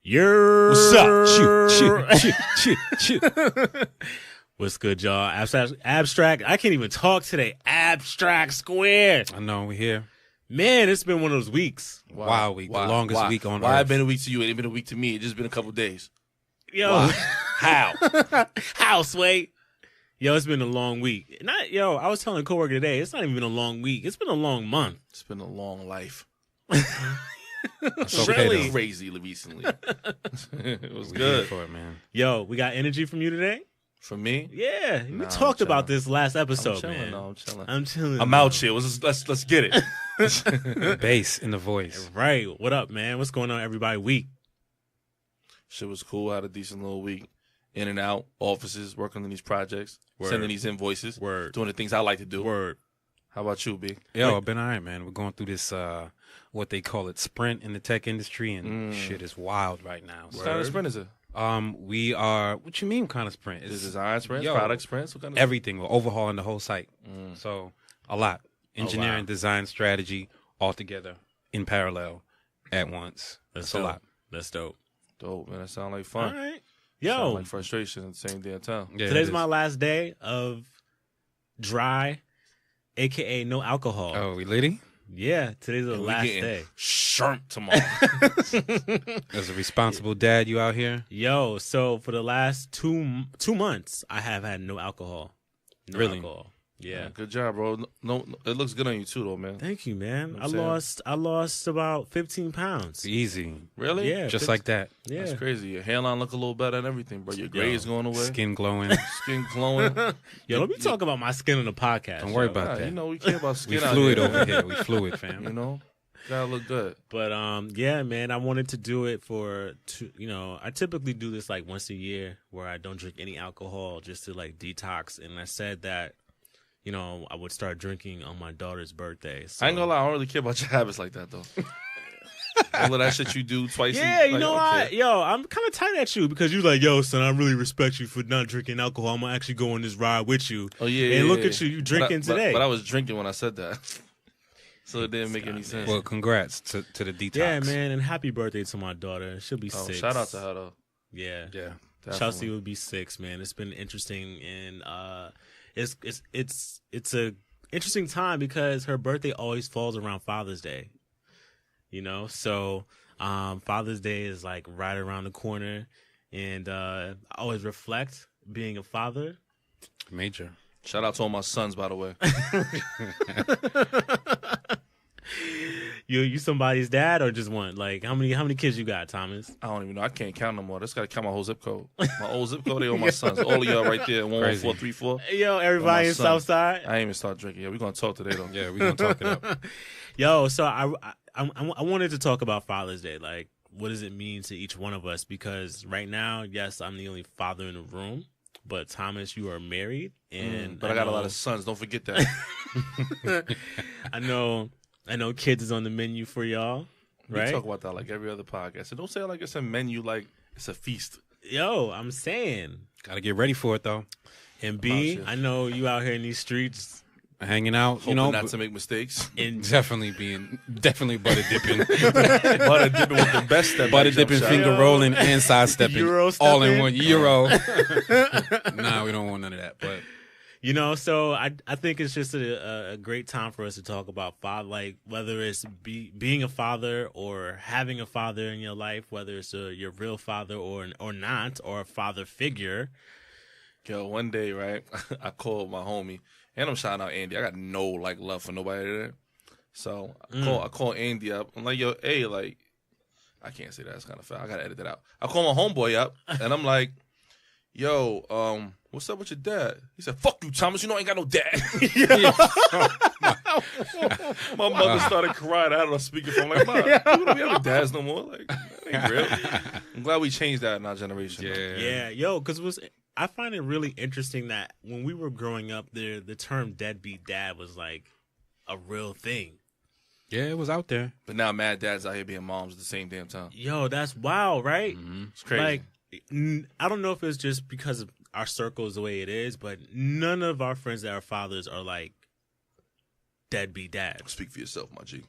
What's up? Shoot. What's good, y'all? Abstract. I can't even talk today. Abstract Square. I know, we're here. Man, it's been one of those weeks. Wild week. The longest week on Why earth. it been a week to you? It ain't been a week to me. It's just been a couple days. Yo. Why? How? How, Sway? Yo, it's been a long week. I was telling a coworker today, it's not even been a long week. It's been a long month. It's been a long life. It's Really? Crazy recently. It was We're here good. for it, man. Yo, we got energy from you today? For me? Yeah. We Nah, talked I'm about chilling. this last episode, I'm chilling. man. No, I'm chilling. I'm chilling. I'm out here. Let's get it. Bass in the voice. Right. What up, man? What's going on, everybody? Week. Shit was cool. I had a decent little week. In and out, offices, working on these projects, Word. sending these invoices, Word. doing the things I like to do. Word. How about you, B? Yo, I've been all right, man. We're going through this, what they call it, sprint in the tech industry, and shit is wild right now. What kind of sprint is it? We are, what you mean what kind of sprint? Is it design sprints, Yo, product sprints? What kind of everything. We're overhauling the whole site. So, a lot. Engineering, wow. design, strategy, all together in parallel at once. That's That's a dope. lot. That's dope. dope, man? That sound like All fun. right. Sound Yo, like frustration at the same damn time. Yeah, today's it is. my last day of dry, a.k.a. no alcohol. Oh, we litty? Yeah, today's the And we last getting day. Shrimp tomorrow. As a responsible dad, you out here? Yo, so for the last two months, I have had no alcohol. No Really? alcohol. Yeah. Good job, bro. No, it looks good on you too, though, man. Thank you, man. know I what I'm saying? I lost about 15 pounds. Easy. Really? Yeah. Just like that. Yeah. That's crazy. Your hairline look a little better and everything, bro. Your grays going away. Skin glowing. Skin glowing. Yo, let me talk about my skin on the podcast. Don't worry yo. about Nah, that. you know we care about We skin out fluid here. over here. We fluid, fam. You know, gotta look good. But yeah, man, I wanted to do it I typically do this like once a year where I don't drink any alcohol just to like detox. And I said that, I would start drinking on my daughter's birthday. So. I ain't gonna lie, I don't really care about your habits like that though. All of that shit you do twice. Yeah, a, you like, know okay. what? Yo, I'm kind of tight at you because you're like, yo, son, I really respect you for not drinking alcohol. I'm gonna actually go on this ride with you. Oh yeah. And yeah, look yeah. at you drinking but today. But I was drinking when I said that, so it didn't make any Scott, sense. Well, congrats to the detox. Yeah, man, and happy birthday to my daughter. She'll be Oh, 6. shout out to her though. Yeah. Yeah. Definitely. Chelsea will be 6, man. It's been interesting, and it's a interesting time because her birthday always falls around Father's Day. So Father's Day is like right around the corner, and I always reflect being a father. Major. Shout out to all my sons, by the way. You somebody's dad or just one? Like how many kids you got, Thomas? I don't even know. I can't count no more. That's gotta count my whole zip code. My old zip code, they all my sons. All of y'all right there, 11434. Yo, everybody in son. Southside. I ain't even start drinking. Yeah, we gonna talk today though. Yeah, we gonna talk it up. Yo, so I wanted to talk about Father's Day. Like, what does it mean to each one of us? Because right now, yes, I'm the only father in the room, but Thomas, you are married, and But I got a lot of sons. Don't forget that. I know kids is on the menu for y'all, We right? talk about that like every other podcast. So don't say it like it's a menu, like it's a feast. Yo, I'm saying, Gotta get ready for it though. and B, shit. I know you out here in these streets, Hanging out, Hoping you know, not to make mistakes. and definitely butter dipping, Butter dipping with the best step. butter back jump dipping, shot. finger Yo. rolling, and side stepping, Euro all in stepping. one Euro. Nah, we don't want none of that. But so I think it's just a great time for us to talk about father, like whether it's being a father or having a father in your life, whether it's your real father or not, or a father figure. Yo, one day, right, I called my homie, and I'm shouting out Andy. I got no like love for nobody there. So I call Andy up. I'm like, yo, hey, like, I can't say that. It's kind of foul. I gotta edit that out. I call my homeboy up, and I'm like, yo, what's up with your dad? He said, fuck you, Thomas. You know I ain't got no dad. My mother started crying out on the speakerphone. Like, Mom, we don't have dads no more. Like, that ain't real. I'm glad we changed that in our generation. though. Yeah, yo, because I find it really interesting that when we were growing up, the term deadbeat dad was like a real thing. yeah, it was out there. But now mad dads out here being moms at the same damn time. Yo, that's wild, right? It's crazy. Like, I don't know if it's just because of our circle is the way it is, but none of our friends that are fathers are like deadbeat dads. Speak for yourself, my G.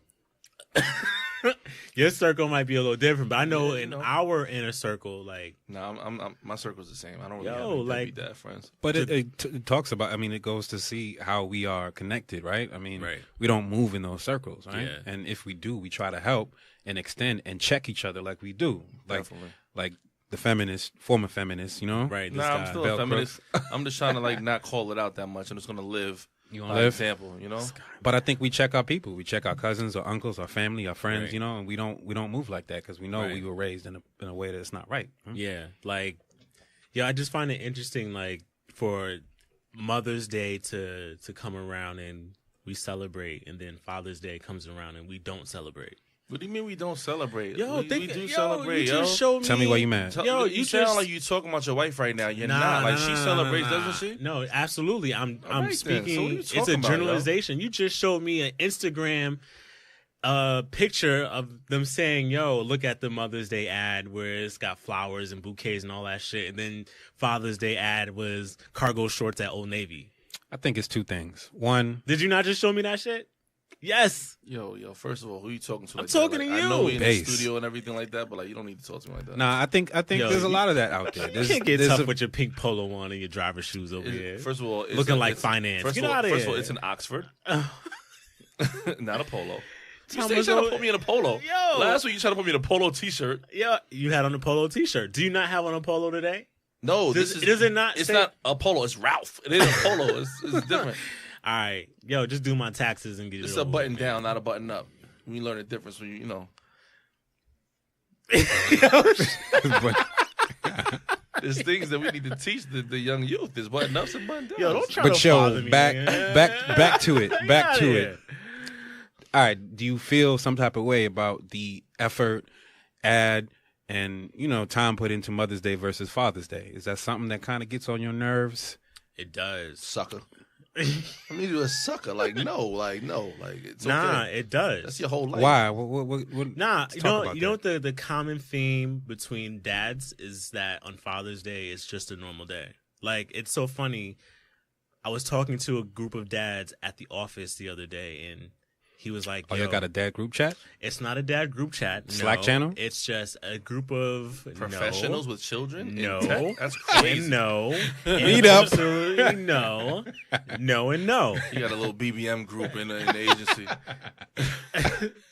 Your circle might be a little different, but I know Yeah, in our inner circle, like, No, I'm my circle's the same. I don't really Yo, have any like- deadbeat dad friends. But it talks about. I mean, it goes to see how we are connected, right? I mean, Right. we don't move in those circles, right? Yeah. And if we do, we try to help and extend and check each other like we do, Definitely. like the former feminists, you know? right? This Nah, I'm guy. still Bell a feminist. I'm just trying to like not call it out that much. I'm just gonna live You by gonna live? example, you know. But I think we check our people. We check our cousins, our uncles, our family, our friends, Right. you know, and we don't move like that because we know Right. we were raised in a way that's not right. Yeah, like, I just find it interesting, like, for Mother's Day to come around and we celebrate, and then Father's Day comes around and we don't celebrate. What do you mean we don't celebrate? Yo, we do celebrate, you yo. just showed Tell me why you mad. Yo, you you sound just like you talking about your wife right now. You're Nah, not. Like nah, she nah, celebrates, nah. doesn't she? No, absolutely. I'm All right, then. speaking. So what are you It's a talking about, yo? generalization. You just showed me an Instagram picture of them saying, "Yo, look at the Mother's Day ad where it's got flowers and bouquets and all that shit," and then Father's Day ad was cargo shorts at Old Navy. I think it's two things. One, Did you not just show me that shit? Yes. Yo, first of all, who you talking to? I'm like talking that? to Like, you. I know we in the Base. studio and everything like that, but like you don't need to talk to me like that. nah, I think Yo, there's a you- lot of that out there. You There's, can't get there's tough a- with your pink polo on and your driver's shoes over here. First of all, it's Looking like it's- finance. First Get of all, outta first of all, here. it's in Oxford, not a polo. You Thomas, stay trying to though- put me in a polo. Yo. Last week you tried to put me in a polo T-shirt. Yeah, you had on a polo T-shirt. Do you not have on a polo today? No, Does it not It's say- not a polo. It's Ralph. It ain't a polo. It's different. All right, yo, just do my taxes and get It's it a over button with, down, not a button up. We learn the difference when you know. but, There's things that we need to teach the young youth. There's button ups and button downs. Yo, don't try but to yo, bother me, back man. back to it. Get Back outta to here. it. All right. Do you feel some type of way about the effort, ad, and time put into Mother's Day versus Father's Day? Is that something that kind of gets on your nerves? It does. sucker. I mean, you're a sucker. Like no, it's Nah, okay. it does. That's your whole life. Why? What, Nah, let's you talk know, about you know that. what the common theme between dads is that on Father's Day it's just a normal day. Like, it's so funny. I was talking to a group of dads at the office the other day, and he was like, Oh, yo, y'all got a dad group chat? it's not a dad group chat. Slack no. channel? It's just a group of Professionals with children? No. In tech? That's and crazy. no. Meet up. Absolutely no. No and no. You got a little BBM group in the agency.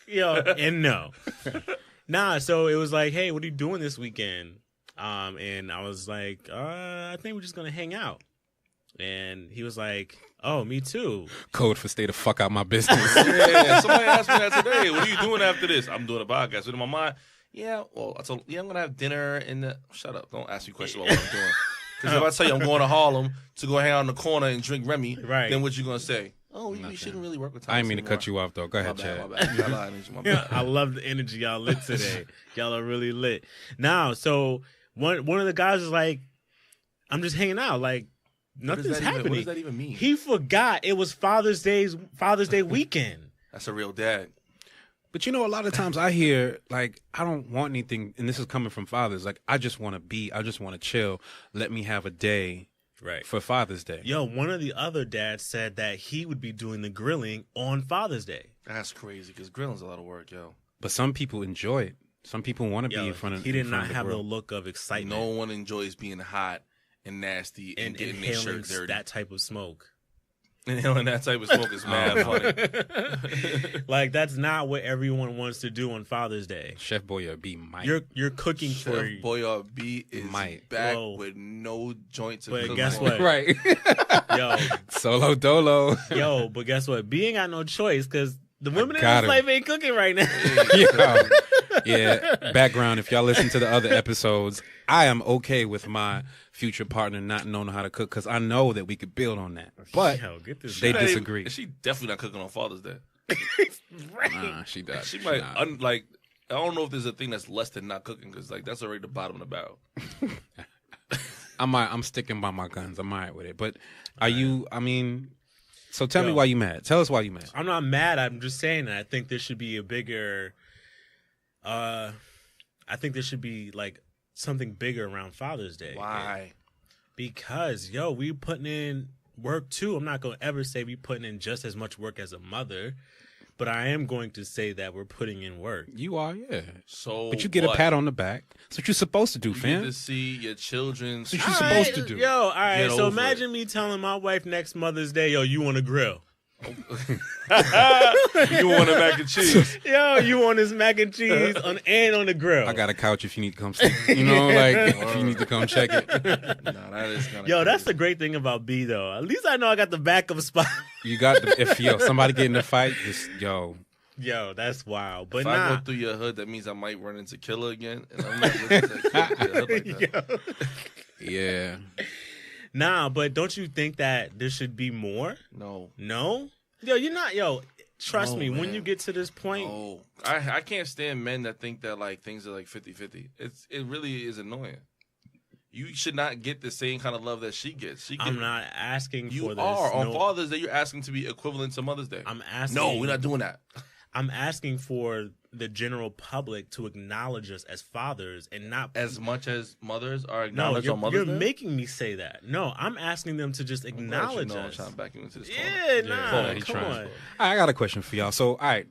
Yo, and no. Nah, so it was like, hey, what are you doing this weekend? And I was like, I think we're just gonna hang out. And he was like, oh, me too. Code for stay the fuck out my business. Yeah, somebody asked me that today. What are you doing after this? I'm doing a podcast. But in my mind, well, I told I'm gonna have dinner in the. Shut up! Don't ask me questions about what I'm doing. Because if I tell you I'm going to Harlem to go hang out in the corner and drink Remy, Right. then what you gonna say? Oh, we shouldn't really work with. I didn't mean to Thomas cut you off though. Go anymore. ahead, My Chad. bad. My bad. My bad. I love the energy y'all lit today. Y'all are really lit. Now, so one of the guys is like, I'm just hanging out. Like, What does nothing's that even- happening. What does that even mean? He forgot it was Father's Day weekend. That's a real dad. But a lot of times I hear, like, I don't want anything, and this is coming from fathers, like, I just want to chill. Let me have a day Right. for Father's Day. Yo, one of the other dads said that he would be doing the grilling on Father's Day. That's crazy because grilling's a lot of work, yo. But some people enjoy it. Some people want to be Yo, in front of he did in front not of the have the grill. look of excitement No one enjoys being hot and nasty and, and getting their inhaling shirt dirty. that type of smoke. Inhaling that type of smoke is mad funny. Like, that's not what everyone wants to do on Father's Day. Chef Boyardee might. You're cooking for Chef Boyardee is Might. back Whoa. with no joints. But guess what? right. yo, Solo dolo. yo, but guess what? B ain't got no choice because the women in got his him. life ain't cooking right now. Yo. Yeah. Background. If y'all listen to the other episodes, I am okay with my future partner not knowing how to cook because I know that we could build on that. But Yo, get this they guy. disagree. She definitely not cooking on Father's Day. She does. She might Nah. like. I don't know if there's a thing that's less than not cooking because like that's already the bottom of the barrel. I'm sticking by my guns. I'm all right with it. But are you? I mean, so tell me Yo. why you mad. Tell us why you mad. I'm not mad. I'm just saying that I think there should be a bigger. I think there should be like something bigger around Father's Day. Why? Because we putting in work too. I'm not gonna ever say we putting in just as much work as a mother, but I am going to say that we're putting in work. You are, yeah. So, But you get a pat on the back. That's what you're supposed to do, You fam. get to see your children's. That's what you're supposed to do. Yo, all right. Get So over imagine me telling my wife next Mother's Day, yo, you want to grill? You want a mac and cheese? Yo, you want this mac and cheese on the grill? I got a couch if you need to come sleep. You know, like if you need to come check it. Nah, that is kind of. Yo, that's the great thing about B though. At least I know I got the backup spot. You got if somebody get in a fight, just Yo, that's wild. But If nah. I go through your hood, that means I might run into Killer again, and I'm not looking to your hood like that. Yo. yeah. Nah, but don't you think that there should be more? No, No? Yo, you're not. Yo, trust No, me. When man. you get to this point, no. I can't stand men that think that like things are like 50-50. It really is annoying. You should not get the same kind of love that she gets. I'm not asking You for this. are on No, Father's Day. You're asking to be equivalent to Mother's Day. I'm asking. No, we're not doing that. I'm asking for the general public to acknowledge us as fathers and not As much as mothers are No, acknowledged on you're Mother's Day. making me say that. No, I'm asking them to just acknowledge I'm us. trying to back you into this. Yeah, nah, he's come trying. on. I got a question for y'all. So, all right,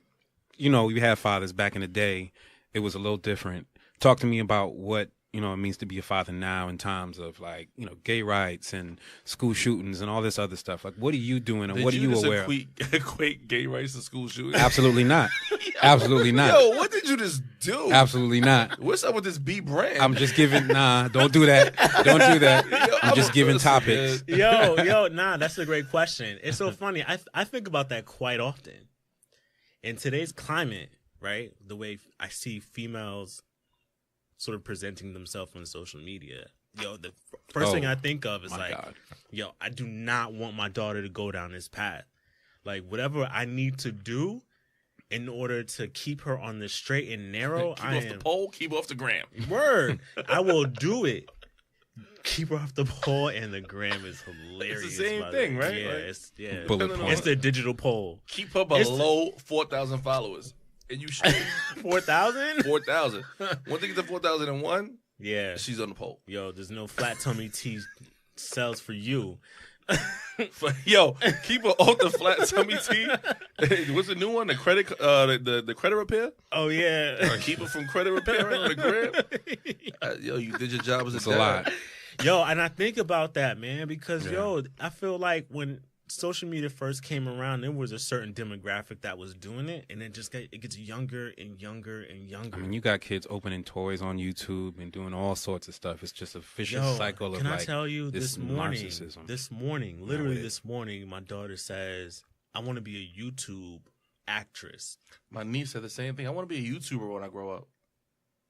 you know, we had fathers back in the day. It was a little different. Talk to me about what, you know, it means to be a father now in times of like, you know, gay rights and school shootings and all this other stuff. Like, what are you doing and what are you just aware of? equate gay rights to school shootings? Absolutely not. Absolutely not. Yo, what did you just do? Absolutely not. What's up with this B brand? I'm just giving, don't do that. Don't do that. I'm just giving topics. Yo, nah, that's a great question. It's so funny. I think about that quite often. In today's climate, right? The way I see females sort of presenting themselves on social media. Yo, the first thing I think of is my like, God. yo, I do not want my daughter to go down this path. Like, whatever I need to do in order to keep her on the straight and narrow, Keep off the pole, keep off the gram. Word. I will do it. Keep her off the pole, and the gram is hilarious. It's the same by the thing, way. right? Yeah, Like, Bullet Depending on- point. it's the digital pole. Keep her below 4,000 followers. And you should 4,000? 4,000. One thing is the 4,001, Yeah. she's on the pole. Yo, there's no flat tummy tea sells for you. Yo, keep her off the flat tummy tea. What's the new one? The credit, the credit repair. Oh yeah. Keep her from credit repair on the gram. Yo, you did your job as It's a a dad. lot. Yo, and I think about that, man, because Yeah. yo, I feel like when social media first came around, there was a certain demographic that was doing it, and it gets younger and younger and younger. I mean, you got kids opening toys on YouTube and doing all sorts of stuff. It's just a vicious Yo, cycle of can I like tell you this narcissism. this morning, literally with it. this morning, my daughter says, I want to be a YouTube actress. My niece said the same thing. I want to be a YouTuber when I grow up.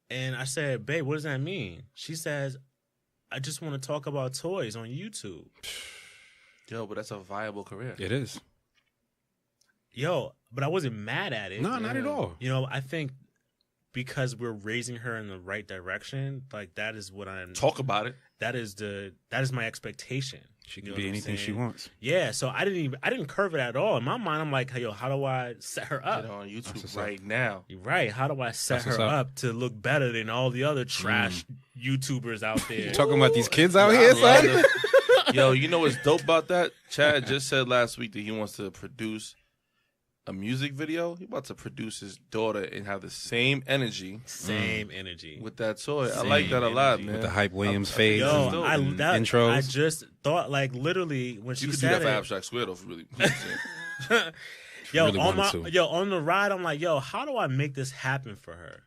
And I said, babe, what does that mean? She says, I just want to talk about toys on YouTube. Yo, but that's a viable career. It is. Yo, but I wasn't mad at it. No, not at all. You know, I think because we're raising her in the right direction, like that is what I'm Talk about it. that is my expectation. She You can know be what I'm anything she saying? wants. Yeah, so I didn't curve it at all. In my mind, I'm like, hey, yo, how do I set her Get up? on That's YouTube what's right now. You're right. How do I set That's what's her up. up to look better than all the other trash YouTubers out there? You talking about these kids out I here, love son? it. Yo, you know what's dope about that? Chad just said last week that he wants to produce a music video. He about to produce his daughter and have the same energy Same energy. with that toy. I Same like that a lot, energy. man. With the Hype Williams I- fades Yo, dope. and I intros. just thought, like, literally when she You could do said that for it, Abstract Square, though, if you really. yo, really on wanted to. yo, on the ride, I'm like, yo, how do I make this happen for her?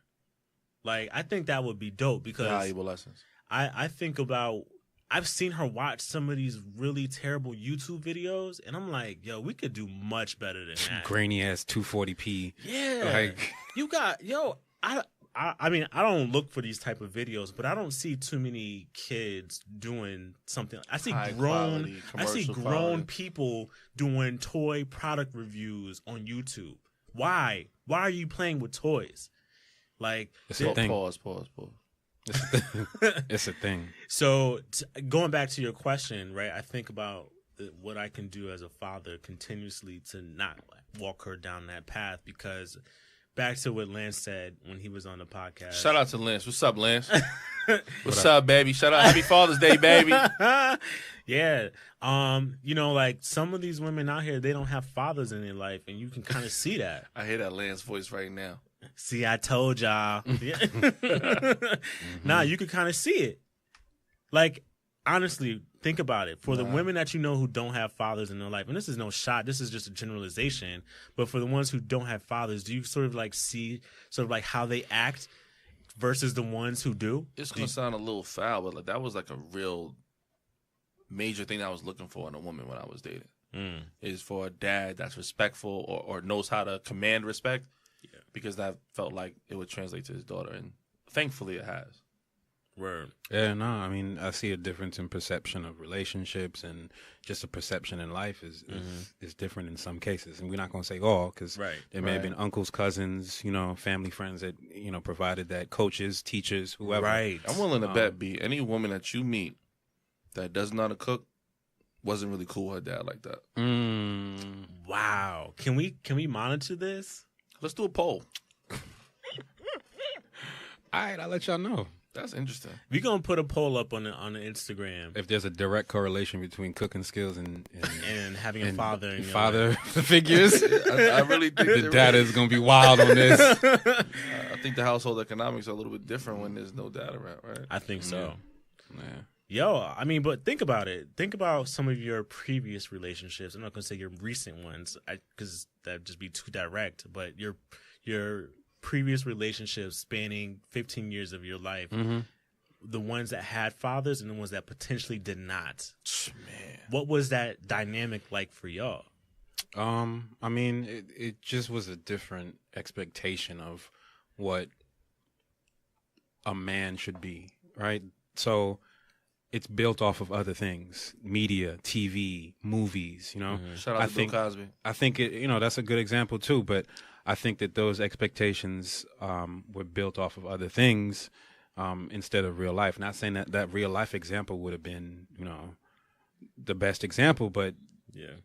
Like, I think that would be dope because Valuable lessons. I think about, I've seen her watch some of these really terrible YouTube videos, and I'm like, yo, we could do much better than that. Grainy ass 240p. Yeah, Like, you got, yo, I mean, I don't look for these type of videos, but I don't see too many kids doing something. I see High grown quality, commercial grown quality. people doing toy product reviews on YouTube. Why? Why are you playing with toys? Like, it's a thing. Pause. It's a thing. so going back to your question, right? I think about what I can do as a father continuously to not walk her down that path, because back to what Lance said when he was on the podcast. Shout out to Lance. What's up, Lance? What's up, baby? Shout out. Happy Father's Day, baby. Yeah. Like some of these women out here, they don't have fathers in their life, and you can kind of see that. I hear that Lance voice right now. See, I told y'all. Yeah. Nah, you can kind of see it. Like, honestly, think about it. For the women that you know who don't have fathers in their life, and this is no shot, this is just a generalization, but for the ones who don't have fathers, do you sort of like see sort of like how they act versus the ones who do? It's going to sound a little foul, but like that was like a real major thing I was looking for in a woman when I was dating. Is for a dad that's respectful or knows how to command respect. Yeah. Because that felt like it would translate to his daughter, and thankfully it has. Word. Yeah, no, I mean, I see a difference in perception of relationships, and just a perception in life is different in some cases. And we're not going to say all, because there may have been uncles, cousins, family friends that, provided that, coaches, teachers, whoever. Right. I'm willing to bet, B, any woman that you meet that doesn't know how to cook wasn't really cool with her dad like that. Wow. Can we monitor this? Let's do a poll. All right, I'll let y'all know. That's interesting. We're gonna put a poll up on the Instagram if there's a direct correlation between cooking skills and having a father in your father life. figures. I really think the data is gonna be wild on this. I think the household economics are a little bit different when there's no dad around, right? I think so. Yeah. Yo, I mean, but think about it. Think about some of your previous relationships. I'm not gonna say your recent ones, because that'd just be too direct. But your previous relationships spanning 15 years of your life, the ones that had fathers and the ones that potentially did not. Man, what was that dynamic like for y'all? I mean, it just was a different expectation of what a man should be, right? So it's built off of other things: media, TV, movies. Shout out to Bill Cosby. I think that's a good example too. But I think that those expectations were built off of other things instead of real life. Not saying that real life example would have been, the best example, but yeah,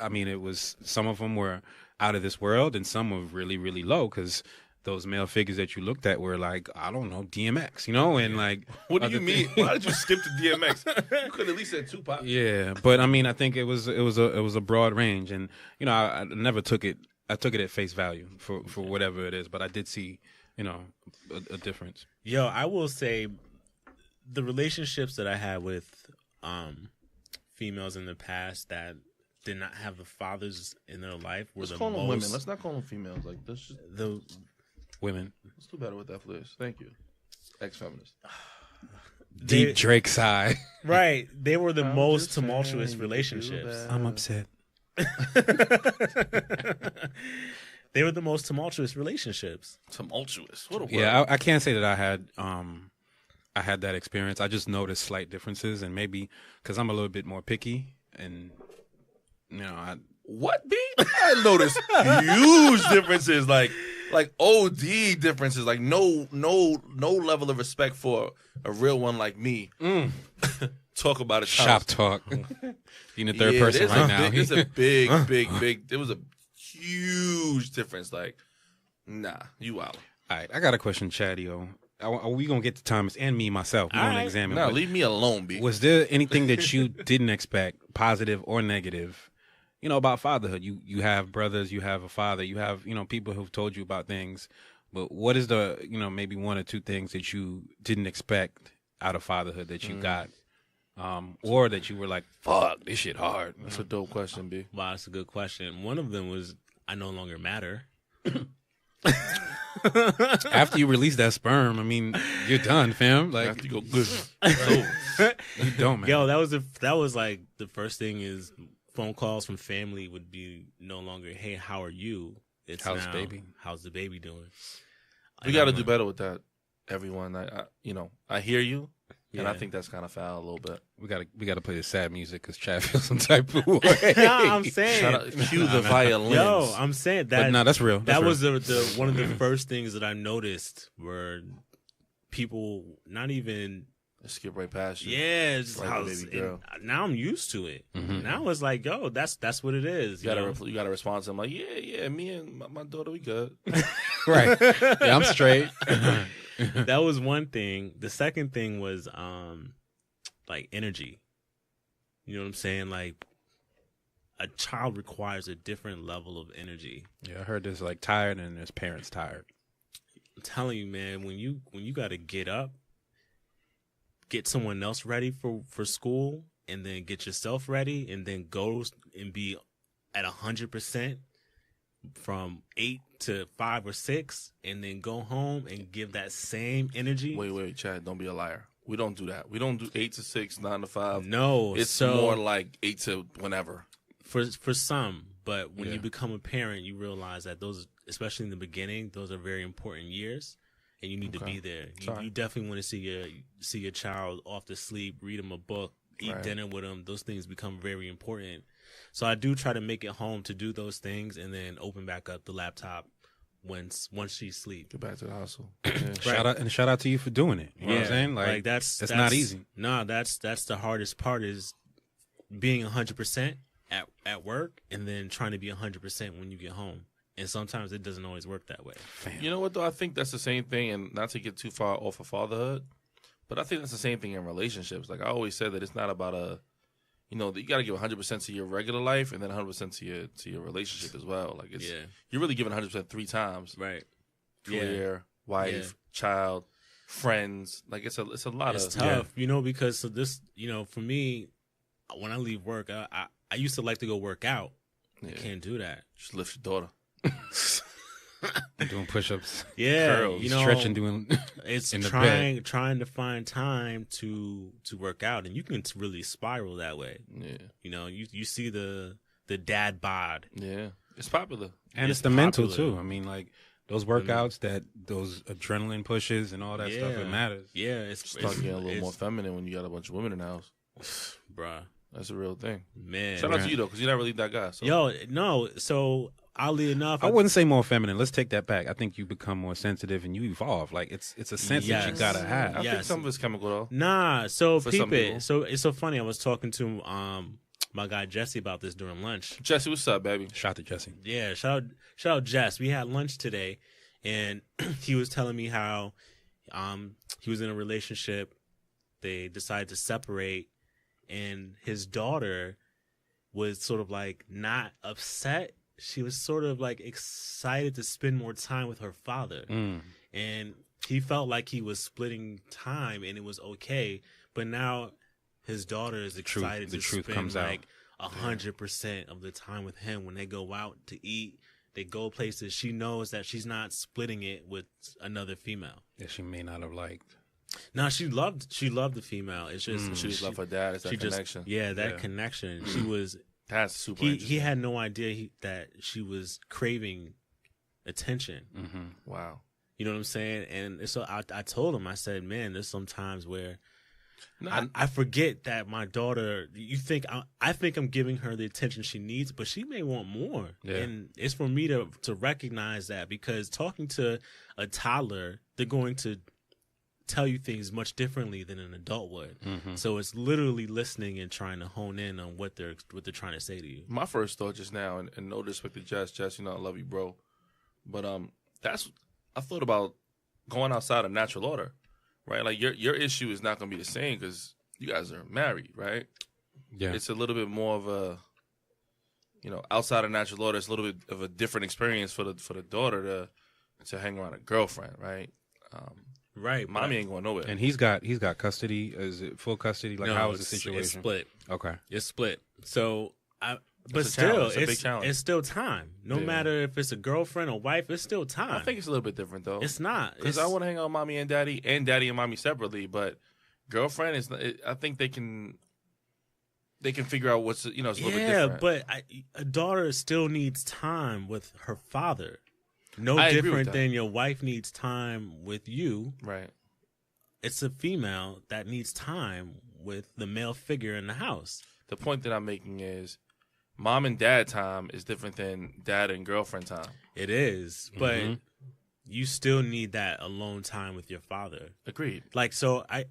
I mean, it was, some of them were out of this world, and some were really, really low, because those male figures that you looked at were like, I don't know, DMX, and like. What do you mean? Why did you skip to DMX? You could at least said Tupac. Yeah, but I mean, I think it was a broad range, and I never took it. I took it at face value for whatever it is, but I did see, a difference. Yo, I will say, the relationships that I had with females in the past that did not have the fathers in their life were Let's call them women. Let's not call them females. Like, let's just the women. Let's do better with that, please. Thank you, ex-feminist. Deep Drake sigh. Right, they were the most tumultuous relationships. I'm upset. They were the most tumultuous relationships. Tumultuous. What a word. Yeah, I can't say that I had that experience. I just noticed slight differences, and maybe because I'm a little bit more picky, and what, B? I noticed huge differences, like OD differences, like no level of respect for a real one like me. Talk about it. Shop talk. Being a third person right now. There's a big. There was a huge difference. Like, nah, you out. All right, I got a question, Chadio. Are we gonna get to Thomas and me myself? We want to examine. No, leave me alone, B. Was there anything that you didn't expect, positive or negative, about fatherhood? You have brothers, you have a father, you have people who've told you about things. But what is the maybe one or two things that you didn't expect out of fatherhood that you got? Or that you were like, fuck, this shit hard. That's a dope question, B. Wow, that's a good question. One of them was, I no longer matter. After you release that sperm, I mean, you're done, fam. Like, after you go good, you don't, man. Yo, that was like the first thing is phone calls from family would be no longer, hey, how are you? It's how's baby? How's the baby doing? We got to do better with that, everyone. I hear you. Yeah. And I think that's kind of foul a little bit. We gotta play the sad music because Chad feels some type of way. No, I'm saying, cue the violins. Yo, I'm saying that. But no, that's real. That was the one of the first things that I noticed were people not even skip right past you. Yeah, just now I'm used to it. Mm-hmm. Now it's like, yo, that's what it is. You gotta respond to them like, yeah, me and my daughter, we good. Right. Yeah, I'm straight. That was one thing. The second thing was like energy. You know what I'm saying? Like, a child requires a different level of energy. Yeah, I heard there's like tired and there's parents tired. I'm telling you, man, when you got to get up, get someone else ready for school, and then get yourself ready, and then go and be at 100% from 8 to 5 or 6, and then go home and give that same energy. Wait, Chad, don't be a liar. We don't do that. We don't do 8 to 6, 9 to 5. No, it's so more like 8 to whenever. For some, but when you become a parent, you realize that those, especially in the beginning, those are very important years, and you need to be there. You definitely want to see your child off to sleep, read them a book, eat dinner with them. Those things become very important. So I do try to make it home to do those things, and then open back up the laptop once she's asleep. Get back to the hustle. Yeah. Shout out to you for doing it. You know what I'm saying? Like that's not easy. No, that's the hardest part, is being 100% at work, and then trying to be 100% when you get home. And sometimes it doesn't always work that way. You know what, though? I think that's the same thing, and not to get too far off of fatherhood, but I think that's the same thing in relationships. Like I always said, that it's not about you got to give 100% to your regular life and then 100% to your relationship as well. Like you're really giving 100% 3 times. Right. Career, wife, child, friends. Like it's a lot it's tough, because so this, for me, when I leave work, I used to like to go work out. I can't do that. Just lift your daughter. Doing push-ups. Yeah, curls, stretching, doing. It's in the trying to find time to work out, and you can really spiral that way. Yeah. You see the dad bod. Yeah, it's popular, and it's the mental too. I mean, like those workouts, those adrenaline pushes and all that stuff. It matters. Yeah, it's start getting a little more feminine when you got a bunch of women in the house, bruh. That's a real thing, man. Shout out to you though, because you're not really that guy. So. Yo, no. So oddly enough, I wouldn't say more feminine. Let's take that back. I think you become more sensitive and you evolve. Like it's a sense that you gotta have. I think some of it's chemical though. Nah. So peep it. So it's so funny. I was talking to my guy Jesse about this during lunch. Jesse, what's up, baby? Shout out to Jesse. Yeah, shout out Jess. We had lunch today, and he was telling me how he was in a relationship. They decided to separate, and his daughter was sort of like not upset. She was sort of like excited to spend more time with her father. And he felt like he was splitting time and it was okay. But now his daughter is excited to spend like 100% of the time with him. When they go out to eat, they go places. She knows that she's not splitting it with another female. Yeah, she may not have liked. No, she loved the female. It's just she just loved her dad. It's that connection. Connection. She was. That's super. He had no idea that she was craving attention. Wow. You know what I'm saying? And so I told him. I said, man, there's some times where I forget that my daughter. I think I'm giving her the attention she needs, but she may want more. Yeah. And it's for me to recognize that, because talking to a toddler, they're going to tell you things much differently than an adult would. So it's literally listening and trying to hone in on what they're trying to say to you. My first thought just now, and no disrespect to Jess, I love you, bro, but I thought about going outside of natural order, right? Like your issue is not going to be the same because you guys are married, right? Yeah, it's a little bit more of a, outside of natural order. It's a little bit of a different experience for the daughter to hang around a girlfriend, right? Right, mommy ain't going nowhere. And he's got custody. Is it full custody? Like, how is the situation? It's split. Okay, it's split. So but still, it's a big challenge. It's still time. No matter if it's a girlfriend or wife, it's still time. I think it's a little bit different though. It's not, because I want to hang out with mommy and daddy and mommy separately. But girlfriend is. I think they can figure out what's it's a little bit different. But a daughter still needs time with her father. No I different than your wife needs time with you. Right. It's a female that needs time with the male figure in the house. The point that I'm making is mom and dad time is different than dad and girlfriend time. It is, but you still need that alone time with your father. Agreed. Like, so I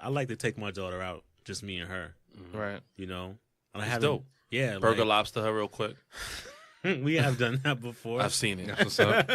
like to take my daughter out, just me and her. Right. And it's dope. Yeah. Burger lobster her real quick. We have done that before. I've seen it. That's what's up.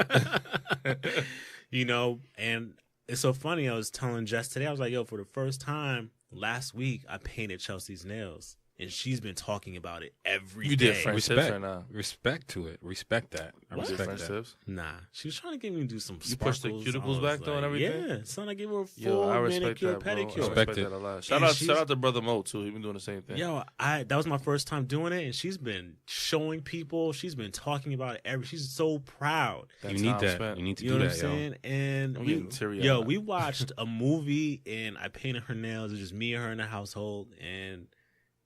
And it's so funny. I was telling Jess today, I was like, yo, for the first time last week, I painted Chelsea's nails. and she's been talking about it every day. You did friendships Respect, or not? respect to it. Respect that. I You did respect that. friendships? Nah, she was trying to get me to do some. You pushed the sparkles. cuticles I was back though and everything? Yeah, son, I gave her a full Yo, I respect manicure, that, bro. I pedicure. Respect respect it. that a lot. And Shout out to Brother Mo too. He been doing the same thing. Yo, that was my first time doing it, and she's been showing people. She's been talking about it. She's so proud. That You need time that. spent. You need to You know do what I'm that, yo. saying? And I'm we, getting teary-eyed. we watched a movie, and I painted her nails. It was just me and her in the household, and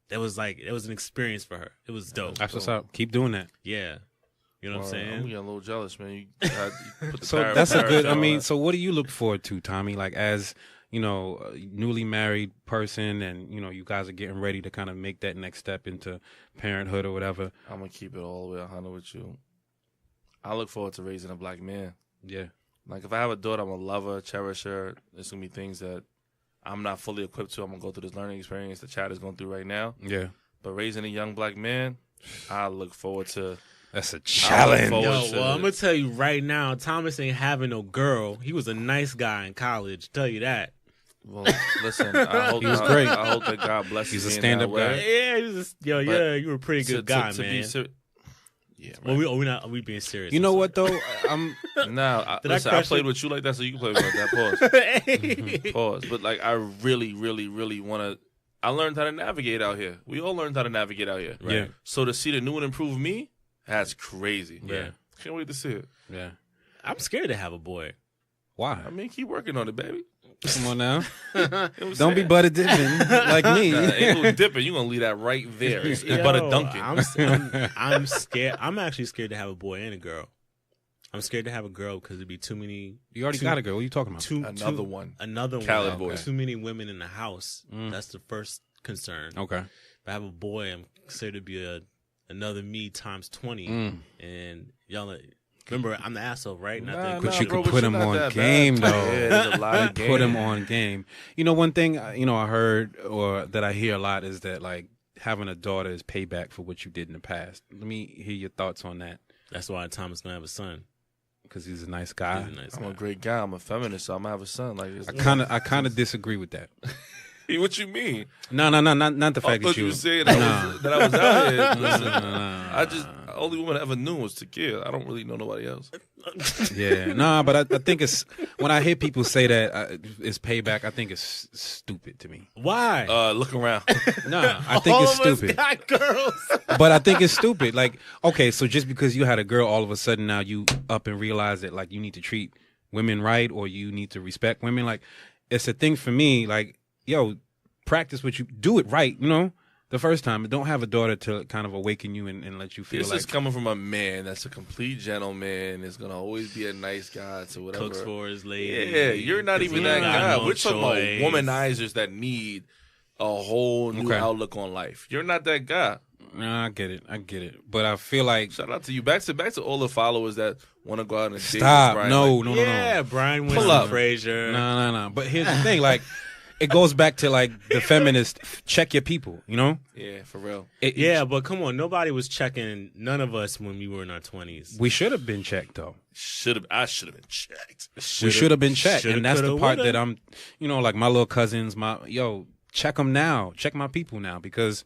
it was an experience for her. It was dope. That's what's up. Keep doing that. Yeah, you know what I'm I'm saying? getting a little jealous, man. You put the So that's a good. I paraffin mean, on so what do you look forward to, Tommy? Like as you know, a newly married person, and you know, you guys are getting ready to kind of make that next step into parenthood or whatever. I'm gonna keep it all the way 100 with you. I look forward to raising a black man. Yeah, Like if I have a daughter, I'm gonna love her, cherish her. There's gonna be things that I'm not fully equipped to. I'm gonna go through this learning experience that Chad is going through right now. yeah. But raising a young black man, I look forward to. That's a I look challenge. forward Yo, to- well, I'm gonna tell you right now, Thomas ain't having no girl. He was a nice guy in college. Tell you that. Well, listen, I hope He was great. I hope that God blesses He's a me in stand-up that way. guy. Yeah, he was you were a pretty good guy, to man. Yeah, Well, right. we being serious. You know what though? I'm Nah, Did I listen, I crush played it? with you like that, so you can play with me like that. Hey. Pause. But like, I really, really, really want to. I learned how to navigate out here. We all learned how to navigate out here. Yeah. So to see the new and improved me, that's crazy. Yeah. Can't wait to see it. yeah. I'm scared to have a boy. Why? I mean, keep working on it, baby. Come on now. You know what I'm Don't be saying? butter dipping like me. Nah, ain't no dipping. You're gonna leave that right there. It's butter dunking. I'm scared. I'm actually scared to have a boy and a girl. I'm scared to have a girl because it'd be too many. You already got a girl. What are you talking about? Another one. Another Khaled one. boy. Too many women in the house. Mm. That's the first concern. Okay. If I have a boy, I'm considered to be another me times 20. Mm. And y'all, remember, I'm the asshole, right? And I think But you bro, can put you're him not on that game, bad. though. Yeah, there's a lot of game. Put him on game. You know, one thing I heard or that I hear a lot is that like having a daughter is payback for what you did in the past. Let me hear your thoughts on that that's why Thomas gonna have a son. because he's a nice guy. He's a nice I'm guy. a great guy. I'm a feminist, so I'm gonna have a son. Like, it's, I kind of disagree with that. what you mean? No, not the I fact thought that you you were saying that, Nah. that I was out here. No, Listen, no, no. I just only woman I ever knew was Takir. I don't really know nobody else. Yeah, nah, but I think it's when I hear people say that it's payback. I think it's stupid to me. Why? Look around. Nah, I think All it's of us stupid. got girls. But I think it's stupid. Like, okay, so just because you had a girl, all of a sudden now you up and realize that like you need to treat women right or you need to respect women. Like, it's a thing for me. Like, yo, practice what you do it right. You know, the first time. Don't have a daughter to kind of awaken you and let you feel This like is coming from a man that's a complete gentleman. Is gonna always be a nice guy to whatever. Cooks for his lady. Yeah, you're not even He that ain't got guy. no We're talking about choice. womanizers that need a whole new Okay. outlook on life. You're not that guy. Nah, I get it. But I feel like Shout out to you. Back to all the followers that want to go out and date stop. Brian. No, Like, no, no, Yeah, no. Brian Pull Winston up. Frazier. No. But here's the thing, like, it goes back to like the feminist. Check your people. You know. yeah, for real. Yeah, but come on, nobody was checking. None of us when we were in our 20s. We should have been checked though. I should have been checked. We should have been checked, shoulda, and that's the coulda, part woulda. that I'm, like my little cousins, check them now, check my people now, because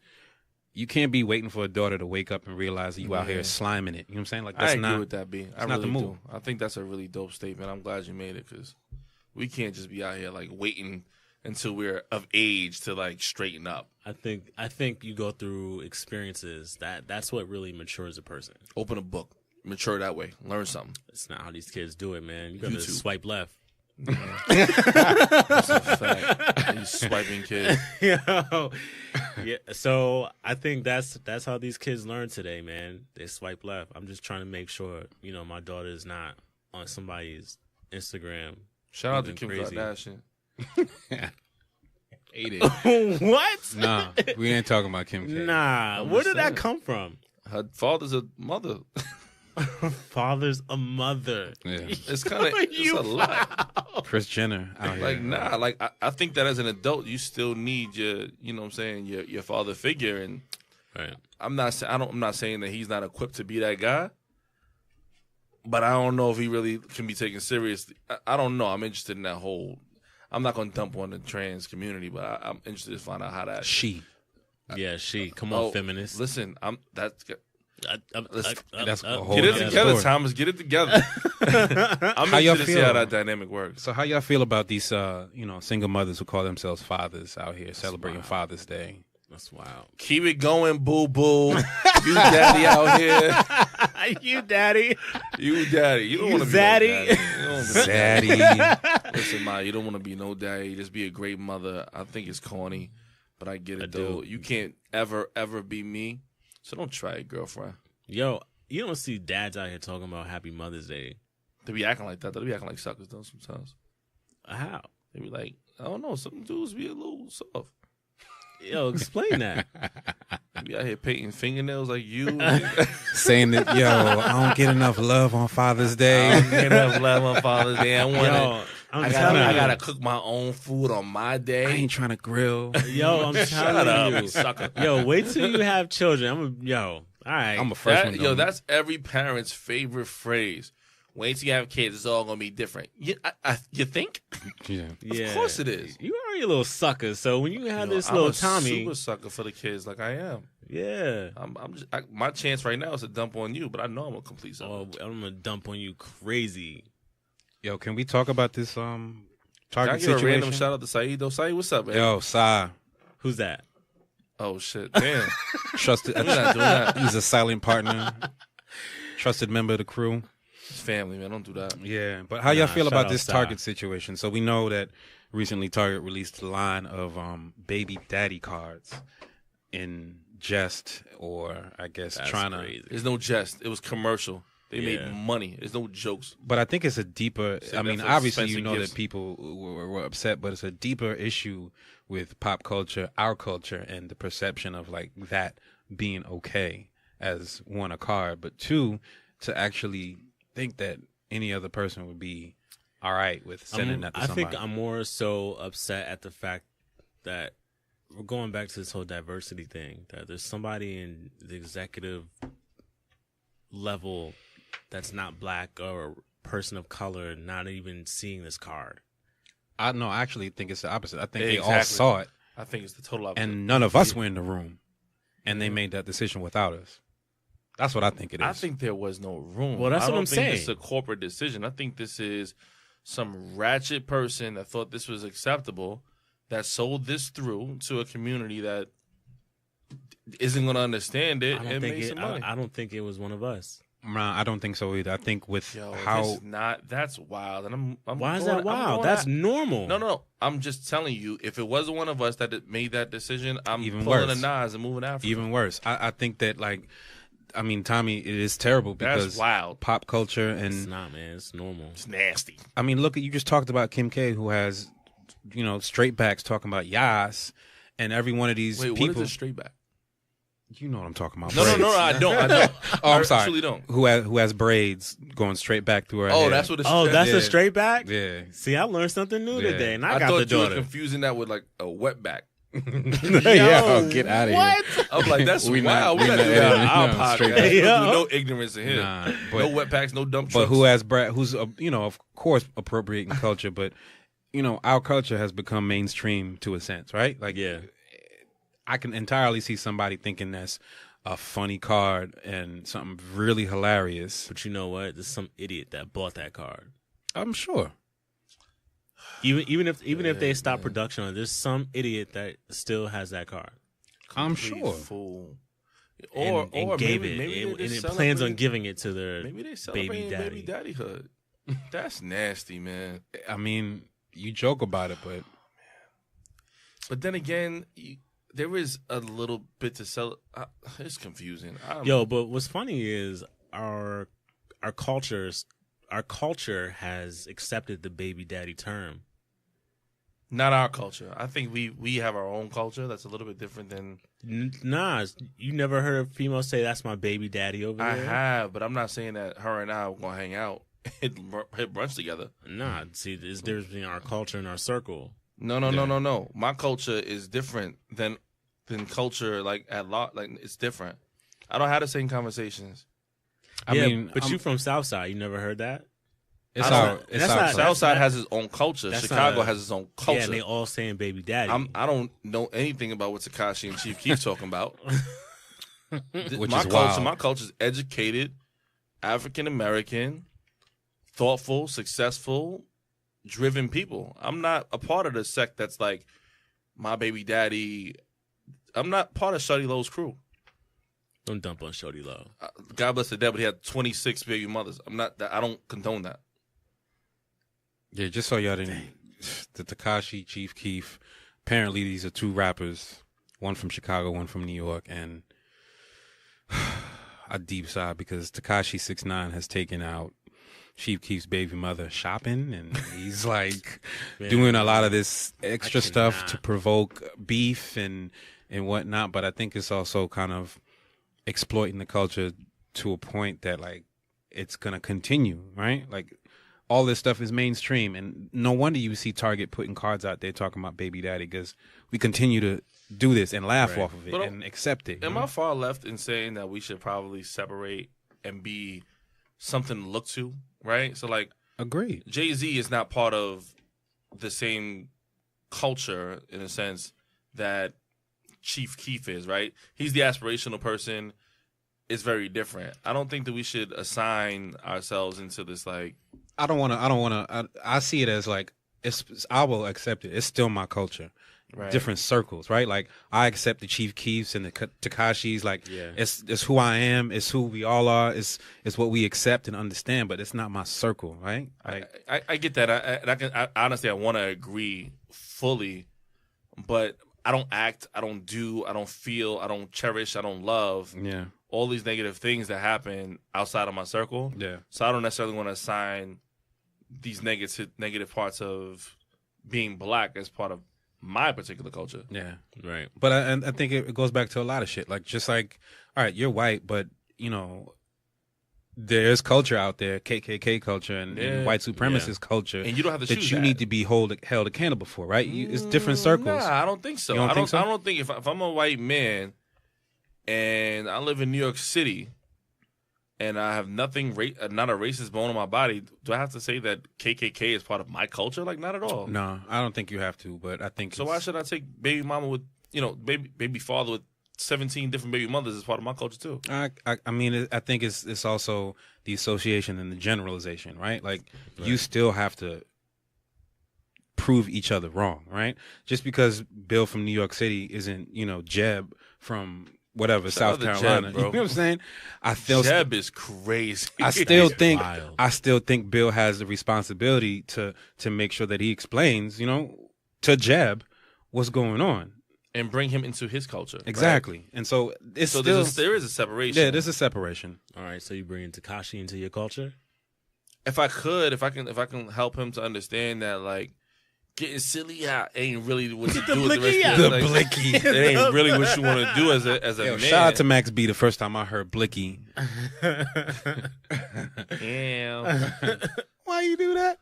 you can't be waiting for a daughter to wake up and realize that you out here Yeah. sliming it. You know what I'm saying? Like I that's agree not. with that, B. I not the really move. do. I think that's a really dope statement. I'm glad you made it because we can't just be out here like waiting until we're of age to like straighten up. I think you go through experiences that's what really matures a person. Open a book, mature that way, learn something. It's not how these kids do it, man. You gotta YouTube. swipe left. That's a fact. You swiping kid. Yo, yeah. So I think that's how these kids learn today, man. They swipe left. I'm just trying to make sure my daughter is not on somebody's Instagram. Shout out to Even Kim crazy. Kardashian. Hate it. What? Nah, we ain't talking about Kim K. Nah. I'm Where just did that saying. come from? Her father's a mother. Father's a mother. Yeah. It's kind of it's a lot. Kris Jenner out here. Like nah, like I think that as an adult, you still need your, you know what I'm saying, your father figure, and Right. I'm not saying that he's not equipped to be that guy, but I don't know if he really can be taken seriously. I don't know. I'm interested in that whole. I'm not going to dump on the trans community, but I'm interested to find out how that. She. Yeah, she. Come on, feminist. Listen, that's That's a whole get it nother together, story. Thomas. Get it together. I'm How y'all interested to see feel? how that dynamic works. So how y'all feel about these, single mothers who call themselves fathers out here celebrating Father's Day? That's wild. Keep it going, boo boo. You daddy out here. You daddy. You daddy. You don't You want to be zaddy. no daddy. You don't wanna be Daddy. Listen, Ma, you don't want to be no daddy. Just be a great mother. I think it's corny, but I get it I though. do. You can't ever be me. So don't try it, girlfriend. Yo, you don't see dads out here talking about Happy Mother's Day. They be acting like that. They be acting like suckers though sometimes. How? They be like, I don't know. Some dudes be a little soft. Yo, explain that. They be out here painting fingernails like you. Saying that, yo, I don't get enough love on Father's Day. I don't get enough love on Father's Day. I want Yo, I'm I telling you. gotta cook my own food on my I day. ain't trying to grill. Yo, I'm Shut telling up, you. you sucker. Yo, wait till you have children. All right. I'm a freshman. Yo, that's every parent's favorite phrase. Wait till you have kids, it's all gonna be different. You think? Yeah. yeah. Of course it is. You are a little sucker. So when you have Yo, this I'm little a Tommy, super sucker for the kids, like I am. yeah. My chance right now is to dump on you, but I know I'm a complete sucker. Oh, I'm gonna dump on you crazy. Yo, can we talk about this Can I Target give a situation? random shout out to Saeed though? Saeed, what's up, man? Yo, Sai, Who's that? Oh shit, damn. trusted. We're not doing that. He's a silent partner, trusted member of the crew. It's family, man. Don't do that. Yeah, but how y'all Nah, feel shout about out this Sai. Target situation? So we know that recently Target released a line of baby daddy cards in jest, or I guess That's trying crazy. There's no jest. It was commercial. They Yeah. made money. There's no jokes. But I think it's a deeper. Save I that mean, for obviously, you expensive know gifts. that people were upset, but it's a deeper issue with pop culture, our culture, and the perception of like that being okay as one, a card, but two, to actually think that any other person would be all right with sending that to I somebody. think I'm more so upset at the fact that we're going back to this whole diversity thing. That there's somebody in the executive level that's not black or a person of color not even seeing this card. I no, I actually think it's the opposite. I think they all Exactly. saw it, I think it's the total opposite. and none of us were in the room, and they made that decision without us. That's what I think it is. I think there was no room. Well, that's I what don't I'm think saying. This is a corporate decision. I think this is some ratchet person that thought this was acceptable, that sold this through to a community that isn't going to understand it and make some money. I don't think it was one of us. Nah, I don't think so either. I think with Yo, how this is not. That's wild. And I'm Why is going- that I'm wild? going That's out- normal. No. I'm just telling you. If it wasn't one of us that made that decision, I'm Even pulling worse. a Nas and moving after. even worse. I think that like, I mean, Tommy, it is terrible That's because wild. pop culture It's and not, man. It's normal. It's nasty. I mean, look at you just talked about Kim K, who has, straight backs talking about Yas, and every one of these Wait, what people. is a straight back? You know what I'm talking about? No, braids. I don't. Oh, I'm I sorry. truly don't. Who has braids going straight back through her Oh, hair. that's what it's. Oh, that's Yeah. a straight back? Yeah. See, I learned something new Yeah. today, and I I got thought the you were daughter. confusing that with like a wet back. Yo, get out of what? here. I'm like, that's We wild. not- We we gotta do not- that on yeah, our no, podcast. straight There's back. no ignorance in here. Nah, No but wet packs, no dump but trucks. who has who's of course appropriating culture, but our culture has become mainstream to a sense, right? Like, Yeah. I can entirely see somebody thinking that's a funny card and something really hilarious. But you know what? There's some idiot that bought that card. I'm sure. Even if they stop production on it, there's some idiot that still has that card. I'm Complete sure. Fool. And Or gave maybe, it. maybe And they it just plans on celebrate- giving it to their Maybe they baby celebrate daddy. baby daddyhood. That's nasty, man. I mean, you joke about it, but But then again, there is a little bit to sell. It's confusing. Yo, but what's funny is our culture has accepted the baby daddy term. Not our culture. I think we have our own culture that's a little bit different than Nah, you never heard a female say that's my baby daddy over I there? have. But I'm not saying that her and I are gonna hang out, hit brunch together. Nah, see, there's difference between our culture and our circle. No. My culture is different than culture like at lot. Like it's different. I don't have the same conversations. I mean, but you from Southside, you never heard that? It's I don't- our. It's that's our. not- culture. Southside has its own culture. that's Chicago not a- has its own Yeah, culture. and they all saying baby daddy. I don't know anything about what Tekashi and Chief Keef talking about. Which my is culture, wild. my culture is educated, African American, thoughtful, successful, driven people. I'm not a part of the sect that's like my baby daddy. I'm not part of Shawty Lowe's crew. Don't dump on Shorty Low. God bless the dead, but he had 26 baby mothers. I'm not. I don't condone that. Yeah, just so y'all didn't. The Tekashi, Chief Keef. Apparently, these are two rappers. One from Chicago, one from New York, and a deep sigh because Tekashi 6ix9ine has taken out Chief Keef's baby mother shopping, and he's like doing a lot of this extra stuff cannot. to provoke beef and whatnot. But I think it's also kind of exploiting the culture to a point that like it's gonna continue, right? Like all this stuff is mainstream, and no wonder you see Target putting cards out there talking about baby daddy because we continue to do this and laugh off of it But and accept it. Am I far left in saying that we should probably separate and be something to look to, right? So like Agreed. Jay-Z is not part of the same culture in a sense that Chief Keef is, right? He's the aspirational person. It's very different. I don't think that we should assign ourselves into this like I don't want to. I see it as like I will accept it. It's still my culture. right. Different circles, right? Like I accept the Chief Keefs and the Tekashis. Like Yeah. it's who I am. It's who we all are. It's what we accept and understand. But it's not my circle, right? Like I get that. I honestly I want to agree fully, but I don't act, I don't do, I don't feel, I don't cherish, I don't love yeah, all these negative things that happen outside of my circle. yeah. So I don't necessarily want to assign these negative parts of being black as part of my particular culture. Yeah, Right. but I think it goes back to a lot of shit. Like just like, all right, you're white, but you know, there's culture out there, KKK culture and white supremacist culture, And you don't have to that choose you that. need to be held accountable for, right? It's different circles. Nah, I don't think so. You don't think so? I don't think if I'm a white man and I live in New York City and I have nothing, not a racist bone in my body, do I have to say that KKK is part of my culture? Like, not at all. No, I don't think you have to, but I think So why should I take baby mama with, baby father with 17 different baby mothers as part of my culture too? I mean, I think it's also the association and the generalization, right? Like you still have to prove each other wrong, right? Just because Bill from New York City isn't, Jeb from whatever Shout South out to Carolina, Jeb, bro. you know what I'm saying? I feel Jeb is crazy. I still That's think wild. I still think Bill has the responsibility to make sure that he explains, to Jeb what's going on. and bring him into his culture. right? Exactly. And so it's So still there is a separation. yeah, there's a separation. All right. So you bringing Tekashi into your culture? If I can help him to understand that like getting silly out ain't really what you the do with the blicky rest out. of The your life. blicky. It ain't really what you want to do as a Yo, man. shout out to Max B the first time I heard Blicky. Yeah. Why you do that?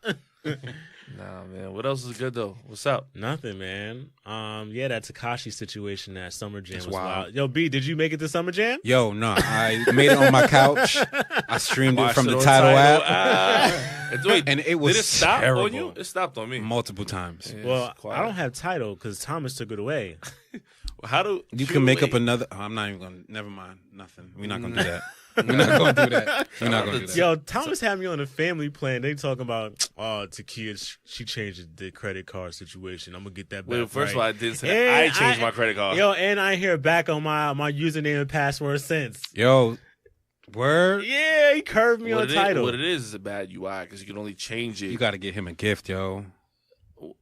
Nah, man. What else is good though? What's up? Nothing, man. Yeah, that Tekashi situation at Summer Jam It's was wild. wild. Yo, B, did you make it to Summer Jam? Yo, no, I made it on my couch. I streamed it Watched from the on Tidal app And And it was did it stop terrible. on you? It stopped on me. multiple times. Yeah, Well, it's quiet. I don't have title because Thomas took it away. How do You can make up another. I'm not even gonna. Never mind. Nothing. We're not gonna do that. We're not gonna do that. We're not gonna do that. Yo, Thomas had me on a family plan. They talking about, Takia, she changed the credit card situation. I'm gonna get that back. Well, first of all, right. I did say that. And I changed my credit card. Yo, and I hear back on my username and password since. Yo, word. Yeah, he curved me on title. What it is a bad UI because you can only change it. You got to get him a gift, yo,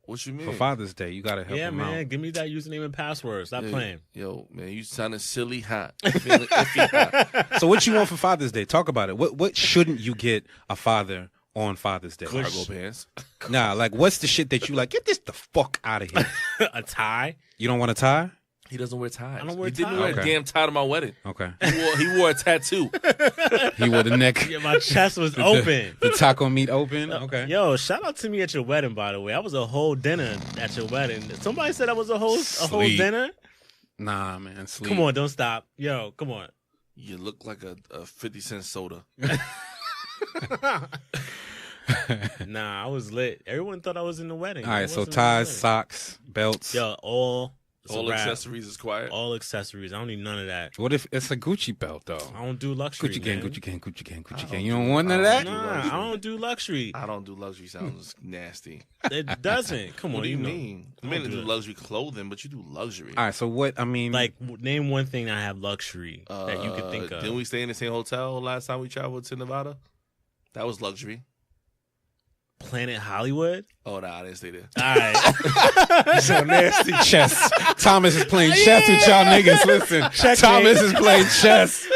What you mean? for Father's Day. You got to help Yeah, him man, out. give me that username and password. Stop playing. Yo, man, you sounding silly hot. Feeling iffy hot. So, what you want for Father's Day? Talk about it. What shouldn't you get a father on Father's Day? Cargo pants. Nah, like what's the shit that you like? Get this the fuck out of here. A tie? You don't want a tie? He doesn't wear ties. I don't wear he didn't ties. wear Okay. a damn tie to my wedding. Okay. He wore a tattoo. He wore the neck, Yeah, my chest was open. the taco meat open. Okay. Yo, shout out to me at your wedding, by the way. I was a whole dinner at your wedding. Somebody said I was a whole Sleep. dinner. Nah, man. Sleep. Come on, don't stop. Yo, come on. You look like a 50-cent soda. Nah, I was lit. Everyone thought I was in the wedding. All I right, so wasn't in the ticks, wedding. socks, belts. Yo, it's a All wrap. accessories is quiet. All accessories. I don't need none of that. What if it's a Gucci belt though? I don't do luxury. Gucci gang, man. Gucci gang, Gucci gang, Gucci don't gang. You do- don't want none of I that? don't do Nah, luxury. I don't do luxury. I don't do luxury. Sounds nasty. It doesn't. Come on, What do you know. mean? I I mean, don't to do do that. luxury clothing, but you do luxury. All right, so what? I mean, Like, name one thing that I have luxury that you could think of. Didn't we stay in the same hotel last time we traveled to Nevada? That was luxury. Planet Hollywood. Oh, nah, I didn't stay there. All right. so nasty. Chess. Thomas is playing chess with y'all niggas. Listen, Thomas is playing chess.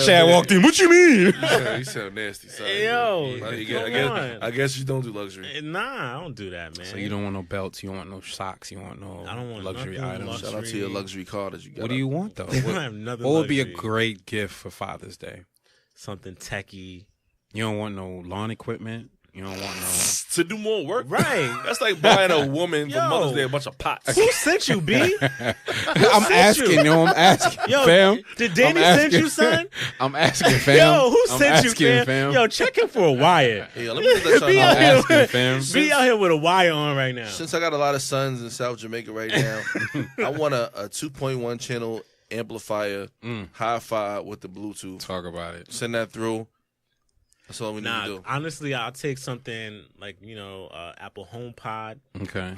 Chad walked in. What you mean? You sound nasty, son. Yo, I guess you don't do luxury. Nah, I don't do that, man. So you don't want no belts. You don't want no socks. You don't want no I don't want luxury nothing items. luxury. Shout out to your luxury car that you got. What do you want though? I What, have nothing. what would be a luxury. great gift for Father's Day? Something techie? You don't want no lawn equipment. You don't want no. to do more work? Right. That's like buying a woman for Yo. Mother's Day a bunch of pots. Who sent you, B? I'm asking, yo. I'm asking, Yo, fam. did Danny I'm send asking. you, son? I'm asking, fam. Yo, who I'm sent you, asking, fam? Yo, check him for a wire. Hey, yo, let me get that Be out shot here, out. asking, fam. Be out here with a wire on right now. Since I got a lot of sons in South Jamaica right now, I want a 2.1 channel amplifier, hi-fi with the Bluetooth. Talk about it. Send that through. That's all we need Nah, to do. honestly, I'll take something like Apple HomePod. Okay.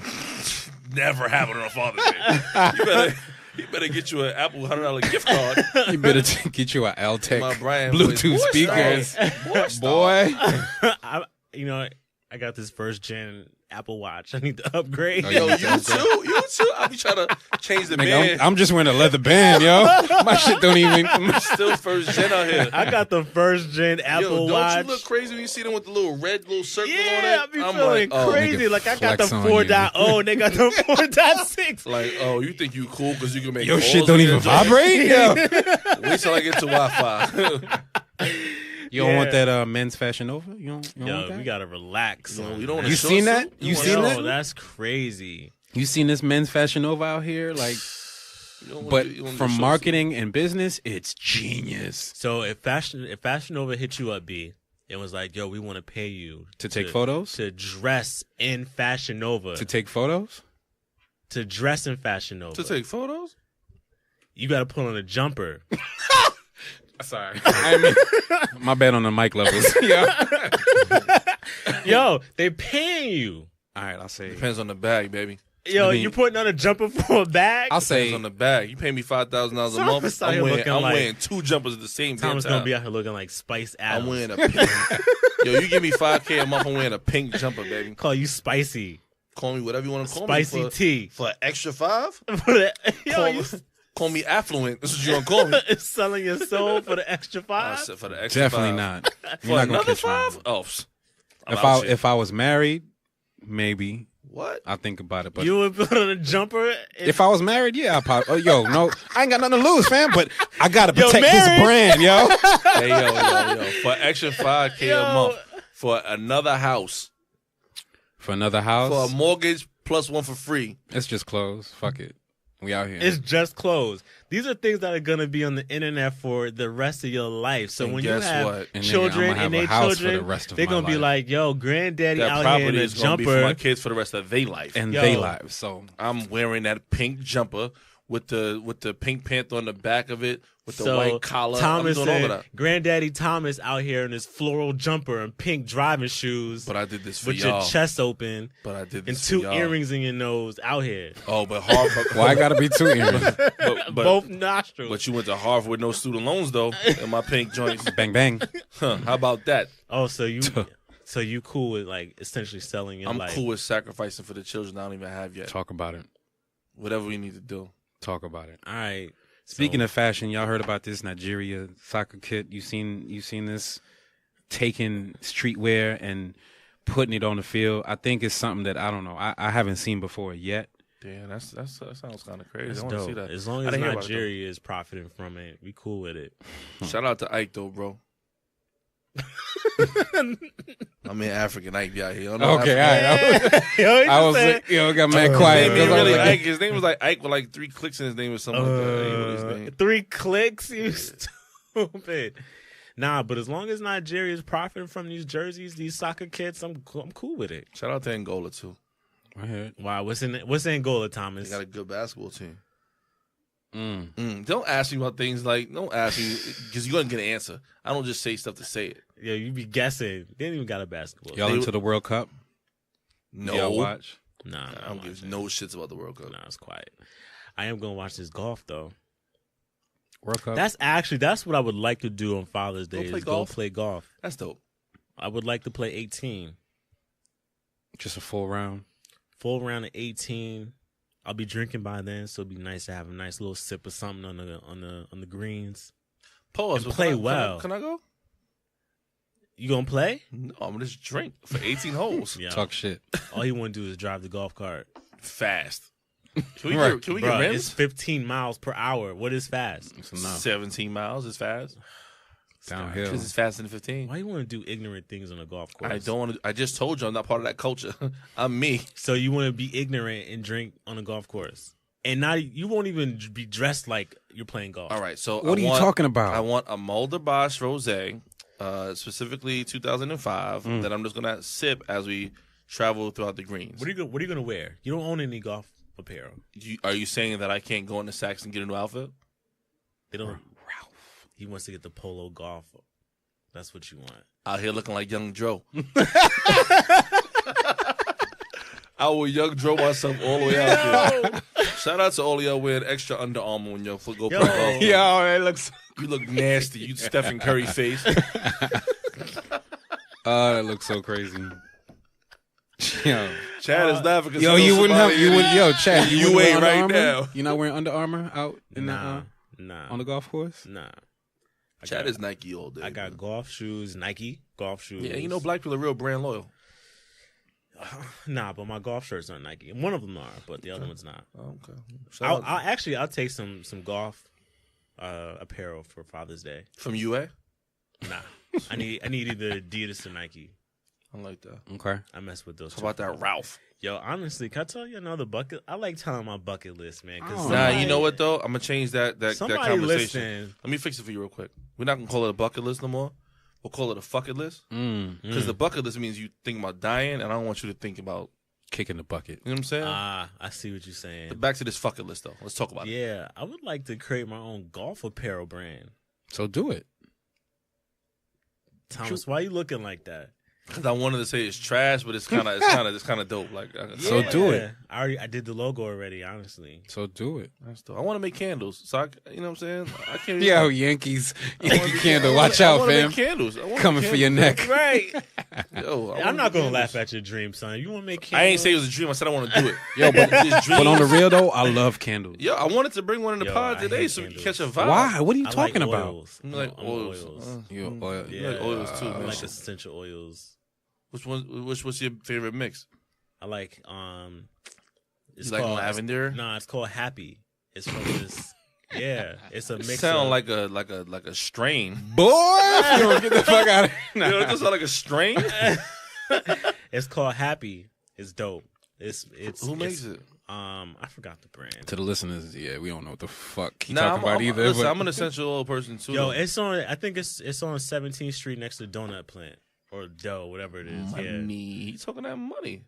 Never have it on Father's Day. You better get you an Apple $100 gift card. You better get you an My Altec Brian Bluetooth boy, speakers, Boy, boy. I got this first gen Apple Watch. I need to upgrade. Oh, Yo, yeah. you too. I be trying to change the band. I'm just wearing a leather band, yo. My shit don't even. Still first gen out here. I got the first gen Apple Yo, don't Watch. you look crazy when you see them with the little red little circle on it? Yeah, I be I'm feeling like, oh, crazy. nigga, Like I got the flex on you. 4.0 and they got the 4.6. Like, oh, you think you cool because you can make Your calls shit don't on even your joint? vibrate, yo. Wait till I get to Wi-Fi. You don't want that men's Fashion Nova? You don't want Yo, that? we gotta relax. No, on you don't that. wanna You show seen some? that? You wanna seen show that? Yo, that's crazy. You seen this men's Fashion Nova out here? Like, You don't wanna but do- you wanna from show some. marketing and business, it's genius. So if Fashion Nova hit you up, B, it was like, yo, we want to pay you To take photos? to dress in Fashion Nova, To take photos? to dress in Fashion Nova. To take photos? You got to put on a jumper. Sorry. I mean, my bad on the mic levels. Yeah. Yo, they paying you. All right, I'll say. Depends on the bag, baby. Yo, I mean- you putting on a jumper for a bag? I'll Depends say. on the bag. You pay me $5,000 a month. Thomas out here I'm looking like- wearing two jumpers at the same damn Thomas time. gonna be out here looking like Spice Adams. I'm wearing a pink. Yo, you give me $5K a month, I'm wearing a pink jumper, baby. Call you Spicy. Call me whatever you want to call Spicy me. tea. For extra $5? Yo, Call, you call me affluent. That's what you gonna call me. selling your soul for the extra I five? said for the extra Definitely $5. not. For You're not gonna another catch mine. $5? Oh, I'm out shit. If I was married, maybe What? I'll think about it. But You would put on a jumper? if I was married, yeah, I'll pop. Oh, yo, no, I ain't got nothing to lose, fam. But I gotta Yo, protect his married? brand, yo. Hey, yo. For extra $5K Yo. a month. For another house. For another house, For a mortgage plus one for free. it's just clothes. Fuck it, we out here. It's just clothes. These are things that are gonna be on the internet for the rest of your life. So And when you guess have what? And nigga, children I'ma have and a they house for the children, rest of they're my gonna be life. like, "Yo, granddaddy That out here property in a is gonna be for my jumper." kids for the rest of their life. and Yo. they live. So I'm wearing that pink jumper with the Pink Panther on the back of it, with the So white collar. Thomas I'm doing all of and that. Granddaddy Thomas out here in his floral jumper and pink driving shoes But I did this for with y'all. your chest open But I did and this two for y'all. earrings in your nose out here, Oh, but Harvard. why I gotta be two earrings? but, both nostrils. But you went to Harvard with no student loans though, in my pink joints. Bang bang. Huh, how about that? Oh, so you cool with like essentially selling your I'm life? cool with sacrificing for the children I don't even have yet. Talk about it. Whatever we need to do. Talk about it. All right. Speaking of fashion, y'all heard about this Nigeria soccer kit? You seen this taking streetwear and putting it on the field? I think it's something that I don't know. I haven't seen before yet. Damn, that sounds kind of crazy. That's I want to dope. see that. As long I as didn't hear about it, though. Nigeria is profiting from it, we cool with it. Shout out to Ike though, bro. I mean African Ike out here. Okay, all right. Yo, I was like, yo, got mad quiet. His name 'cause I was really like, Ike. His name was like Ike with like 3 clicks in his name or something like that. I ain't know his name. 3 clicks, you stupid. Nah, but as long as Nigeria is profiting from these jerseys, these soccer kits, I'm cool with it. Shout out to Angola too. I heard. Wow, what's Angola, Thomas? They got a good basketball team. Don't ask me about things like, don't ask me, because you're going to get an answer. I don't just say stuff to say it. Yeah, you be guessing. They didn't even got a basketball. Y'all into the World Cup? No. Y'all watch? Nah, I don't give no shits about the World Cup. Nah, it's quiet. I am going to watch this golf, though. World Cup? That's what I would like to do on Father's Day. play Is golf? Go play golf. That's dope. I would like to play 18. Just a full round? Full round of 18. I'll be drinking by then, so it'd be nice to have a nice little sip of something on the greens. Pause. And play well. Can I go? You gonna play? No, I'm gonna just drink for 18 holes. Yeah. Talk shit. All you want to do is drive the golf cart. Fast. Can we Right. get Bruh, rims? it's 15 miles per hour. What is fast? It's enough. 17 miles is fast. Downhill. Because it's faster than 15. Why you want to do ignorant things on a golf course? I don't want to. I just told you I'm not part of that culture. I'm me. So you want to be ignorant and drink on a golf course, and not you won't even be dressed like you're playing golf. All right. So What are you talking about? I want a Mulder Bosch Rosé, specifically 2005, that I'm just gonna sip as we travel throughout the greens. What are you gonna wear? You don't own any golf apparel. Are you saying that I can't go into Saks and get a new outfit? They don't. Ralph. He wants to get the polo golf. That's what you want. Out here looking like Young Dro. I will Young Dro myself all the way out there. Shout out to all y'all wearing extra Under Armour when your foot go play golf. Yo, it looks. You look nasty. You Stephen Curry face. That looks so crazy. Yo, Chad is laughing because yo, you wouldn't have. You would. Yo, Chad, you You wouldn't ain't wear right Under Armour? now. You're not wearing Under Armour out in Nah. on the golf course? Nah. Chad is Nike all day. I got golf shoes, Nike golf shoes. Yeah, you know black people are real brand loyal. Nah, but my golf shirts are Nike. One of them are, but the other one's not. Oh, okay. I'll take some golf apparel for Father's Day. From UA? Nah, I need either Adidas or Nike. I like that. Okay. I mess with those. How about that Ralph? Yo, honestly, can I tell you another bucket? I like telling my bucket list, man. Cause Nah, you know what though? I'm gonna change that Somebody conversation. listen. Let me fix it for you real quick. We're not gonna call it a bucket list no more. We'll call it a fucket list. Because the bucket list means you think about dying, and I don't want you to think about Kicking the bucket. you know what I'm saying. I see what you're saying. But back to this fucket list though. Let's talk about it. Yeah, I would like to create my own golf apparel brand. So do it. Thomas, why you looking like that? Because I wanted to say it's trash, but it's kind of dope. Like So do it. I did the logo already. Honestly, So do it. That's dope. I want to make candles. So you know what I'm saying? I can't. Yo, Yankees. Yankee candle. Watch out, I wanna fam. make candles. I wanna Coming make for your candles. neck. right? Yo, I'm not gonna laugh at your dream, son. You want to make candles? I ain't say it was a dream. I said I want to do it. Yo, but, This dream- but on the real though, I love candles. Yo, I wanted to bring one in the Yo, pod I today hate so we can candles. catch a vibe. Why? What are you I talking like about? oils. You like I'm oils? You oil. You like oils too, I man. like essential oils. What's your favorite mix? I like it's You like called, lavender? Nah, it's called Happy. It's from this. Yeah, it's a mix. Sound of, like a strain. Boy, if you don't get the fuck out of here. Yo, it does sound like a strain. It's called Happy. It's dope. It's Who makes it? I forgot the brand. To the listeners, yeah, we don't know what the fuck he Nah, talking about either. Listen, but I'm an essential oil person too. Yo, though. it's on. I think it's on 17th Street next to Donut Plant or Dough, whatever it is. Yeah. money. He talking that money.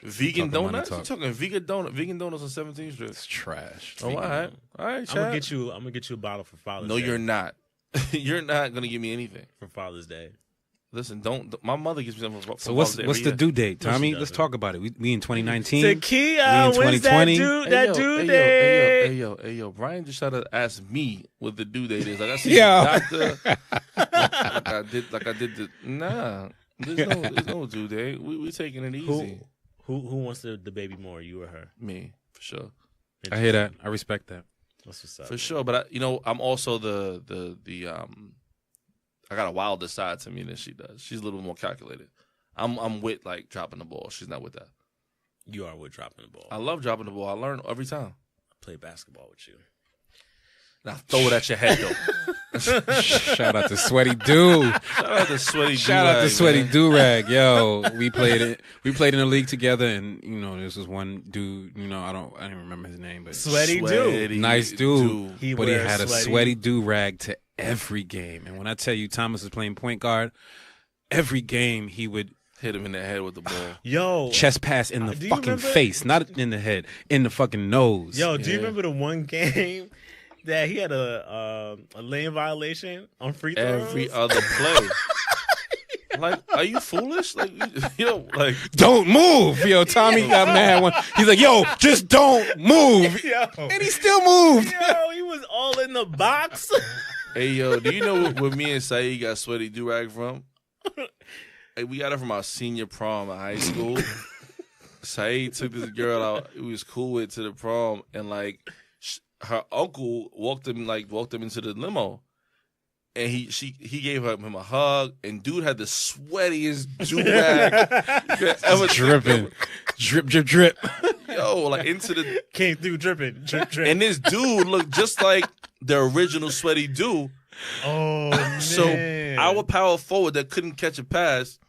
Vegan Talking money donuts? talk. You talking vegan donuts on 17th Street? it's trash. Oh, all right. All right, I'm Chad. gonna get you a bottle for Father's No, Day. you're not. You're not gonna give me anything. For Father's Day. Listen, don't. My mother gives me something. For So what's Father's Day the every due date, No, she Tommy? Let's doesn't. talk about it. We in 2019. Tequila, We in when's that 2020? due? year. That due day? Hey yo! Brian just tried to ask me what the due date is. Like I see Yo. the doctor. like I did the. Nah, there's no due date. We taking it easy. Who wants the baby more, you or her? Me for sure. I hear that. I respect that. That's what's up. For sure, but I'm also the I got a wilder side to me than she does. She's a little more calculated. I'm with like dropping the ball. She's not with that. You are with dropping the ball. I love dropping the ball. I learn every time. I play basketball with you. Now throw it at your head though. Shout out to Sweaty Dude. Shout out to Sweaty. Shout out to Do-Rag, Sweaty man. Durag. Yo, we played in a league together, and this was one dude. I don't remember his name, but Sweaty dude. nice dude. He but he wears had a sweaty- sweaty do rag to every game. And when I tell you Thomas is playing point guard, every game he would Hit him in the head with the ball. Yo, chest pass in the do you fucking remember- face, not in the head, in the fucking nose. Yo, do you Yeah. remember the one game that he had a lane violation on free throws? Every other play. Like, are you foolish? Like, like Don't move. Yo, Tommy got mad. He's like, yo, just don't move. Yo, And he still moved. yo, he was all in the box. hey, yo, do you know where me and Saeed got sweaty do-rag from? Hey, we got it from our senior prom at high school. Saeed took this girl out he was cool with to the prom, and like her uncle walked him into the limo, and he gave him a hug, and dude had the sweatiest do-rag you could ever Dripping. Drip, drip, drip. yo, like into the, Came through dripping, drip, drip. and this dude looked just like the original sweaty dude. oh man. So our power forward that couldn't catch a pass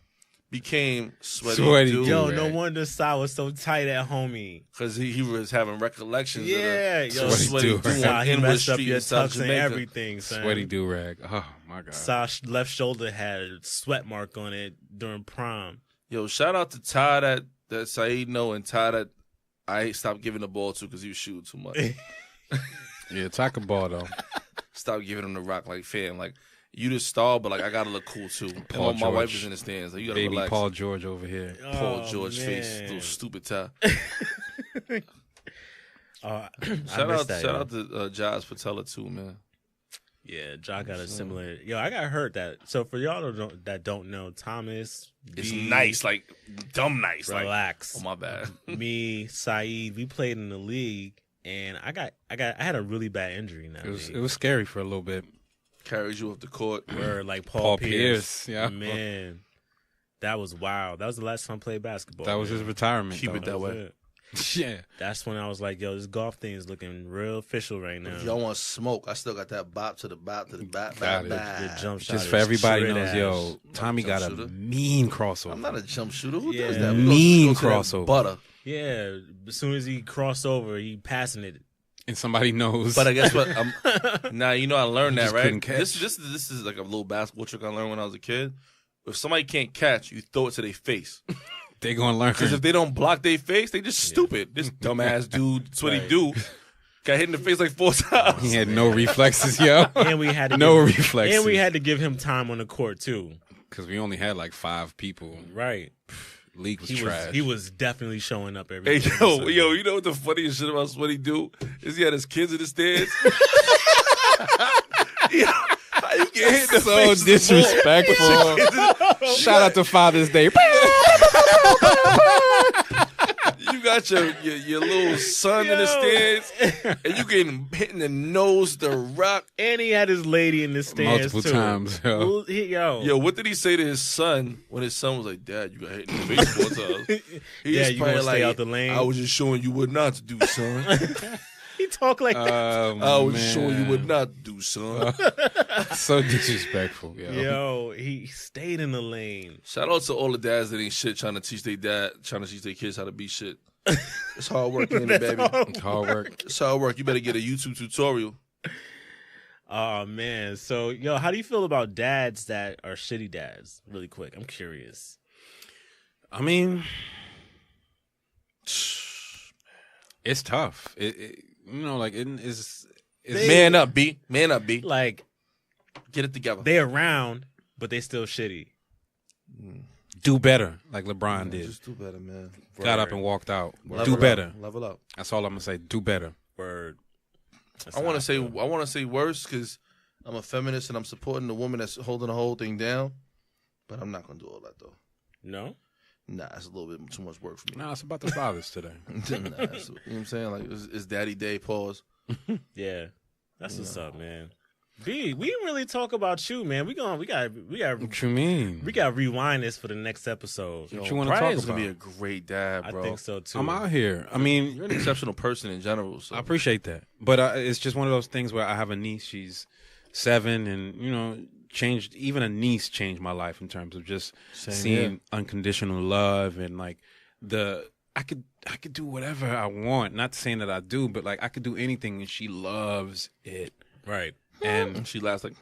became Sweaty dude. yo, Dude, no right. wonder Sai was so tight at homie. Because he was having recollections Yeah, of the yo, Sweaty dude. dude Sai, on he Inwood messed up Street your in South tux and Jamaica. everything, son. Sweaty do rag. Oh my god. Sai's left shoulder had a sweat mark on it during prom. Yo, shout out to Ty that Saeed know, and Ty that I stopped giving the ball to because he was shooting too much. Yeah, tackle ball though. Stopped giving him the rock like, fam, like, you the star, but like I gotta look cool too. And Paul my wife George. is in the stands. Like, you gotta Baby relax. Paul George over here. Paul Oh, George face, man. little stupid Ty. I Shout missed out, that, shout yo. out to Josh Patella too, man. Yeah, Ja got a similar. Yo, I got hurt that. So for y'all that don't know, Thomas, It's B, nice, like dumb nice. Like, relax. oh my bad. Me, Saeed, we played in the league, and I had a really bad injury in that It league. was scary for a little bit. Carries you off the court. Where like Paul Paul Pierce, Pierce, yeah. man, that was wild. That was the last time I played basketball. That was man. his retirement. Keep though. it that way. it. Yeah. That's when I was like, yo, this golf thing is looking real official right now. If y'all want smoke, I still got that bop to the bop to the bop. Got it. Your jump shot Just is for everybody straight knows, ass. yo, Tommy jump got a shooter. mean crossover. I'm not a jump shooter. Who Yeah. does that? Mean We go to that crossover. Butter. Yeah, as soon as he crossed over, he passing it. And somebody knows. But I guess what? Now you know I learned You that just right. couldn't catch. This is like a little basketball trick I learned when I was a kid. If somebody can't catch, you throw it to their face. they gonna learn. Because if they don't block their face, they just stupid. This dumbass dude, that's what he Right. do. Got hit in the face like 4 times. He had no reflexes, yo. And we had to No give, reflexes. And we had to give him time on the court too. Because we only had like 5 people. Right. League was He trash. was he was definitely showing up every Hey, episode. yo, you know what the funniest shit about what he do is he had his kids in the stands. Yeah, how you get hit in the so face with the ball? disrespectful. Shout out to Father's Day. You got your little son in the stands, and you getting hit in the nose, the rock. And he had his lady in the stands Multiple too. times, yo. Yo, what did he say to his son when his son was like, "Dad, you got hit in the face 4 times"? He Yeah, was you probably wanna stay out the lane? I was just showing you what not to do, son. He talked like that. I was just showing you what not to do, son. So disrespectful, yo. Yo, he stayed in the lane. Shout out to all the dads that ain't shit trying to teach their kids how to be shit. It's hard work, ain't it, baby? Hard work. It's hard work. You better get a YouTube tutorial. Oh man. So yo, how do you feel about dads that are shitty dads? Really quick. I'm curious. I mean, it's tough. Like it's Man up, B. Man up, B. Like Get it together. they around, but they still shitty. do better, like LeBron did. Just do better, man. Got up and walked out. Level Do up. better. Level up. That's all I'm gonna say. Do better. Word. That's I want how to say feel. I want to say worse because I'm a feminist and I'm supporting the woman that's holding the whole thing down. But I'm not gonna do all that though. No. Nah, it's a little bit too much work for me. No, it's about the fathers today. Nah, you know what I'm saying? Like it's Daddy Day. Pause. Yeah. That's what's up, man. B, we didn't really talk about you, man. We got What you mean? we got to rewind this for the next episode. Yo, What you wanna talk Brian's gonna about? be a great dad, I bro. think so too. I'm out here. I mean, You're an exceptional person in general. So I appreciate that, but it's just one of those things where I have a niece. She's 7, and changed. Even a niece changed my life in terms of just seeing unconditional love and like I could do whatever I want. Not saying that I do, but like I could do anything, and she loves it. Right. And she laughs like,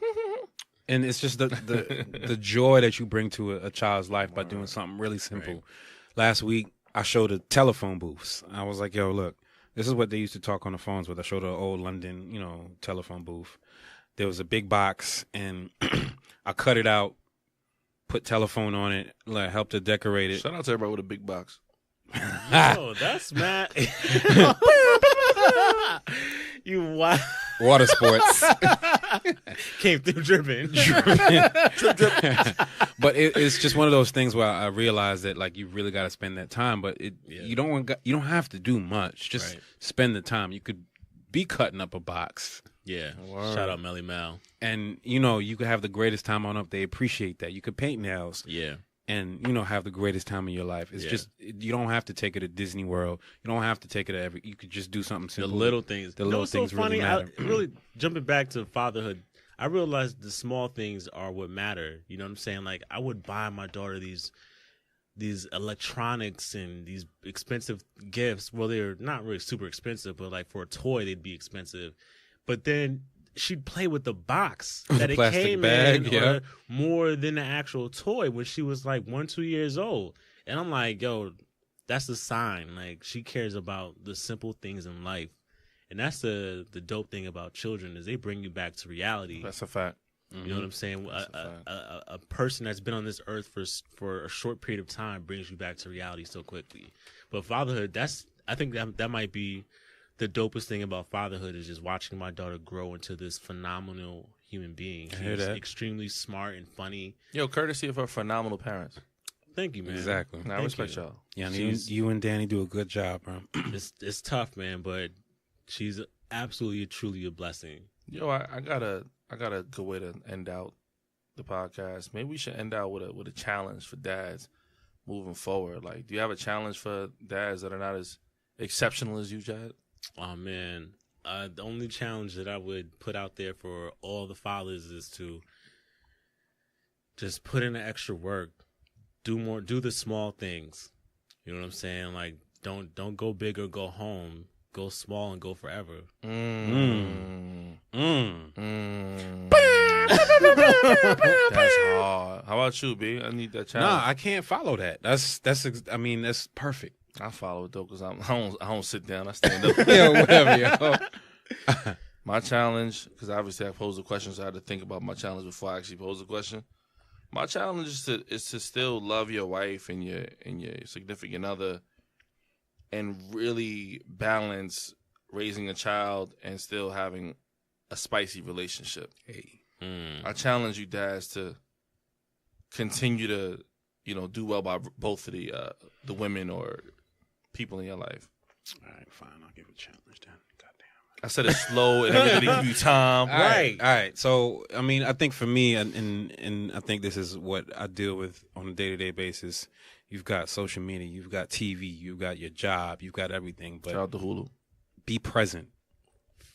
and it's just the joy that you bring to a child's life by doing something really simple. Right. Last week, I showed her telephone booths. I was like, yo, look, this is what they used to talk on the phones with. I showed her an old London, telephone booth. There was a big box, and I cut it out, put telephone on it, helped her decorate it. shout out to everybody with a big box. Yo, that's mad. You wild. Water sports. Came through dripping. But it's just one of those things where I realize that like you really got to spend that time. But you don't have to do much. Just spend the time. You could be cutting up a box. Yeah. Shout out Melly Mel. And you could have the greatest time on up. They appreciate that. You could paint nails. Yeah. And have the greatest time of your life. It's just you don't have to take it to Disney World. You don't have to take it to you could just do something simple. The little things. The little things so funny. really matter. Really jumping back to fatherhood, I realized the small things are what matter. You know what I'm saying? Like I would buy my daughter these electronics and these expensive gifts. Well, they're not really super expensive, but like for a toy, they'd be expensive. But then she'd play with the box that it plastic came bag, in, yeah. or more than the actual toy when she was like 1-2 years old. And I'm like, yo, that's a sign. Like she cares about the simple things in life. And that's the dope thing about children is they bring you back to reality. That's a fact. You know what I'm saying? A person that's been on this earth for a short period of time brings you back to reality so quickly. But fatherhood, I think that might be the dopest thing about fatherhood is just watching my daughter grow into this phenomenal human being. hear She's that. extremely smart and funny. Yo, courtesy of her phenomenal parents. Thank you, man. Exactly. Nah, I Thank respect you. y'all. Yeah, and She's- you and Danny do a good job, bro. It's tough, man, but she's absolutely, truly a blessing. Yo, I got a good way to end out the podcast. Maybe we should end out with a challenge for dads moving forward. Like, do you have a challenge for dads that are not as exceptional as you, Jad? Oh man, the only challenge that I would put out there for all the fathers is to just put in the extra work, do the small things. You know what I'm saying? Like don't go big or go home. Go small and go forever. That's hard. How about you, B? I need that challenge. Nah, I can't follow that. That's perfect. I follow it though because I don't sit down. I stand up. Yeah, whatever, yo. My challenge, because obviously I posed the question, so I had to think about my challenge before I actually posed the question. My challenge is to still love your wife and your significant other, and really balance raising a child and still having a spicy relationship. Hey. I challenge you, dads, to continue to, do well by both of the women or people in your life. All right, fine. I'll give it a challenge then. Goddamn. I said it slow and I'm gonna give you time. All right. So, I mean, I think for me, and I think this is what I deal with on a day-to-day basis. You've got social media, you've got TV, you've got your job, you've got everything. But Shout out to Hulu. be present.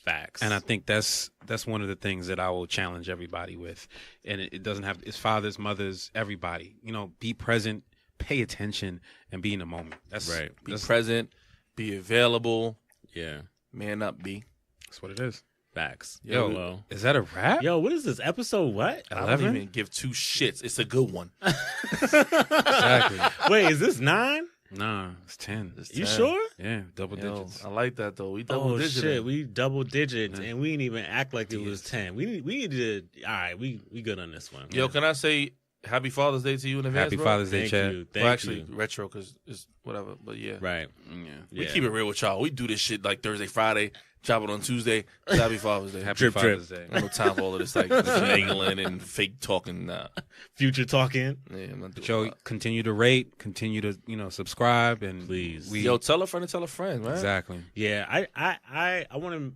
Facts. And I think that's one of the things that I will challenge everybody with. And it doesn't have, it's fathers, mothers, everybody. Be present, pay attention, and be in the moment. That's Right. Be present, be available, yeah. man up, B. That's what it is. Facts. Yo, Well, is that a wrap? yo, what is this episode? What? I don't 11? even give two shits. It's a good one. Exactly. Wait, is this 9? Nah, it's 10. It's You 10. sure? Yeah, double Yo, digits. I like that though. We double Oh digits. shit, we double digits, Yeah. and we didn't even act like it was Yes. 10. We need to. All right, we good on this one. Yo, can I say Happy Father's Day to you in advance, Happy bro? Father's Day, Thank Chad. you. Thank Well, actually, you. retro because it's whatever. But yeah, Right. Yeah. we Yeah. keep it real with y'all. We do this shit like Thursday, Friday, drop it on Tuesday. Happy Father's Day. Happy Drip, drip. Father's Day. I no time for all of this like finagling and fake talking. Nah. Future talking. Yeah, I'm not doing Joe, that. continue to rate, continue to subscribe, and Please. We, Yo, tell a friend to tell a friend, man. exactly. Yeah, I want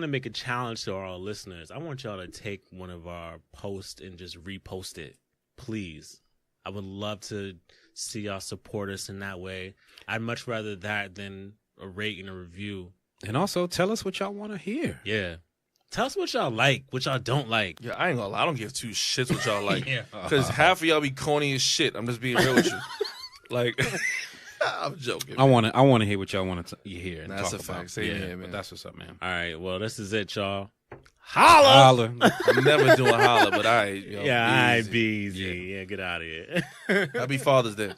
to make a challenge to our listeners. I want y'all to take one of our posts and just repost it, please. I would love to see y'all support us in that way. I'd much rather that than a rate and a review. And also tell us what y'all want to hear. Yeah, tell us what y'all like, what y'all don't like. Yeah, I ain't gonna lie. I don't give two shits what y'all like. Yeah. Because half of y'all be corny as shit. I'm just being real with you. Like, I'm joking. I want to hear what y'all want to hear. And That's talk a fact. about. Same Yeah, here, but man. that's what's up, man. All right, well, this is it, y'all. Holla. Holla. I'm never doing holla, but I, Yeah, I be be easy. easy. Yeah, get out of here. Happy Father's Day.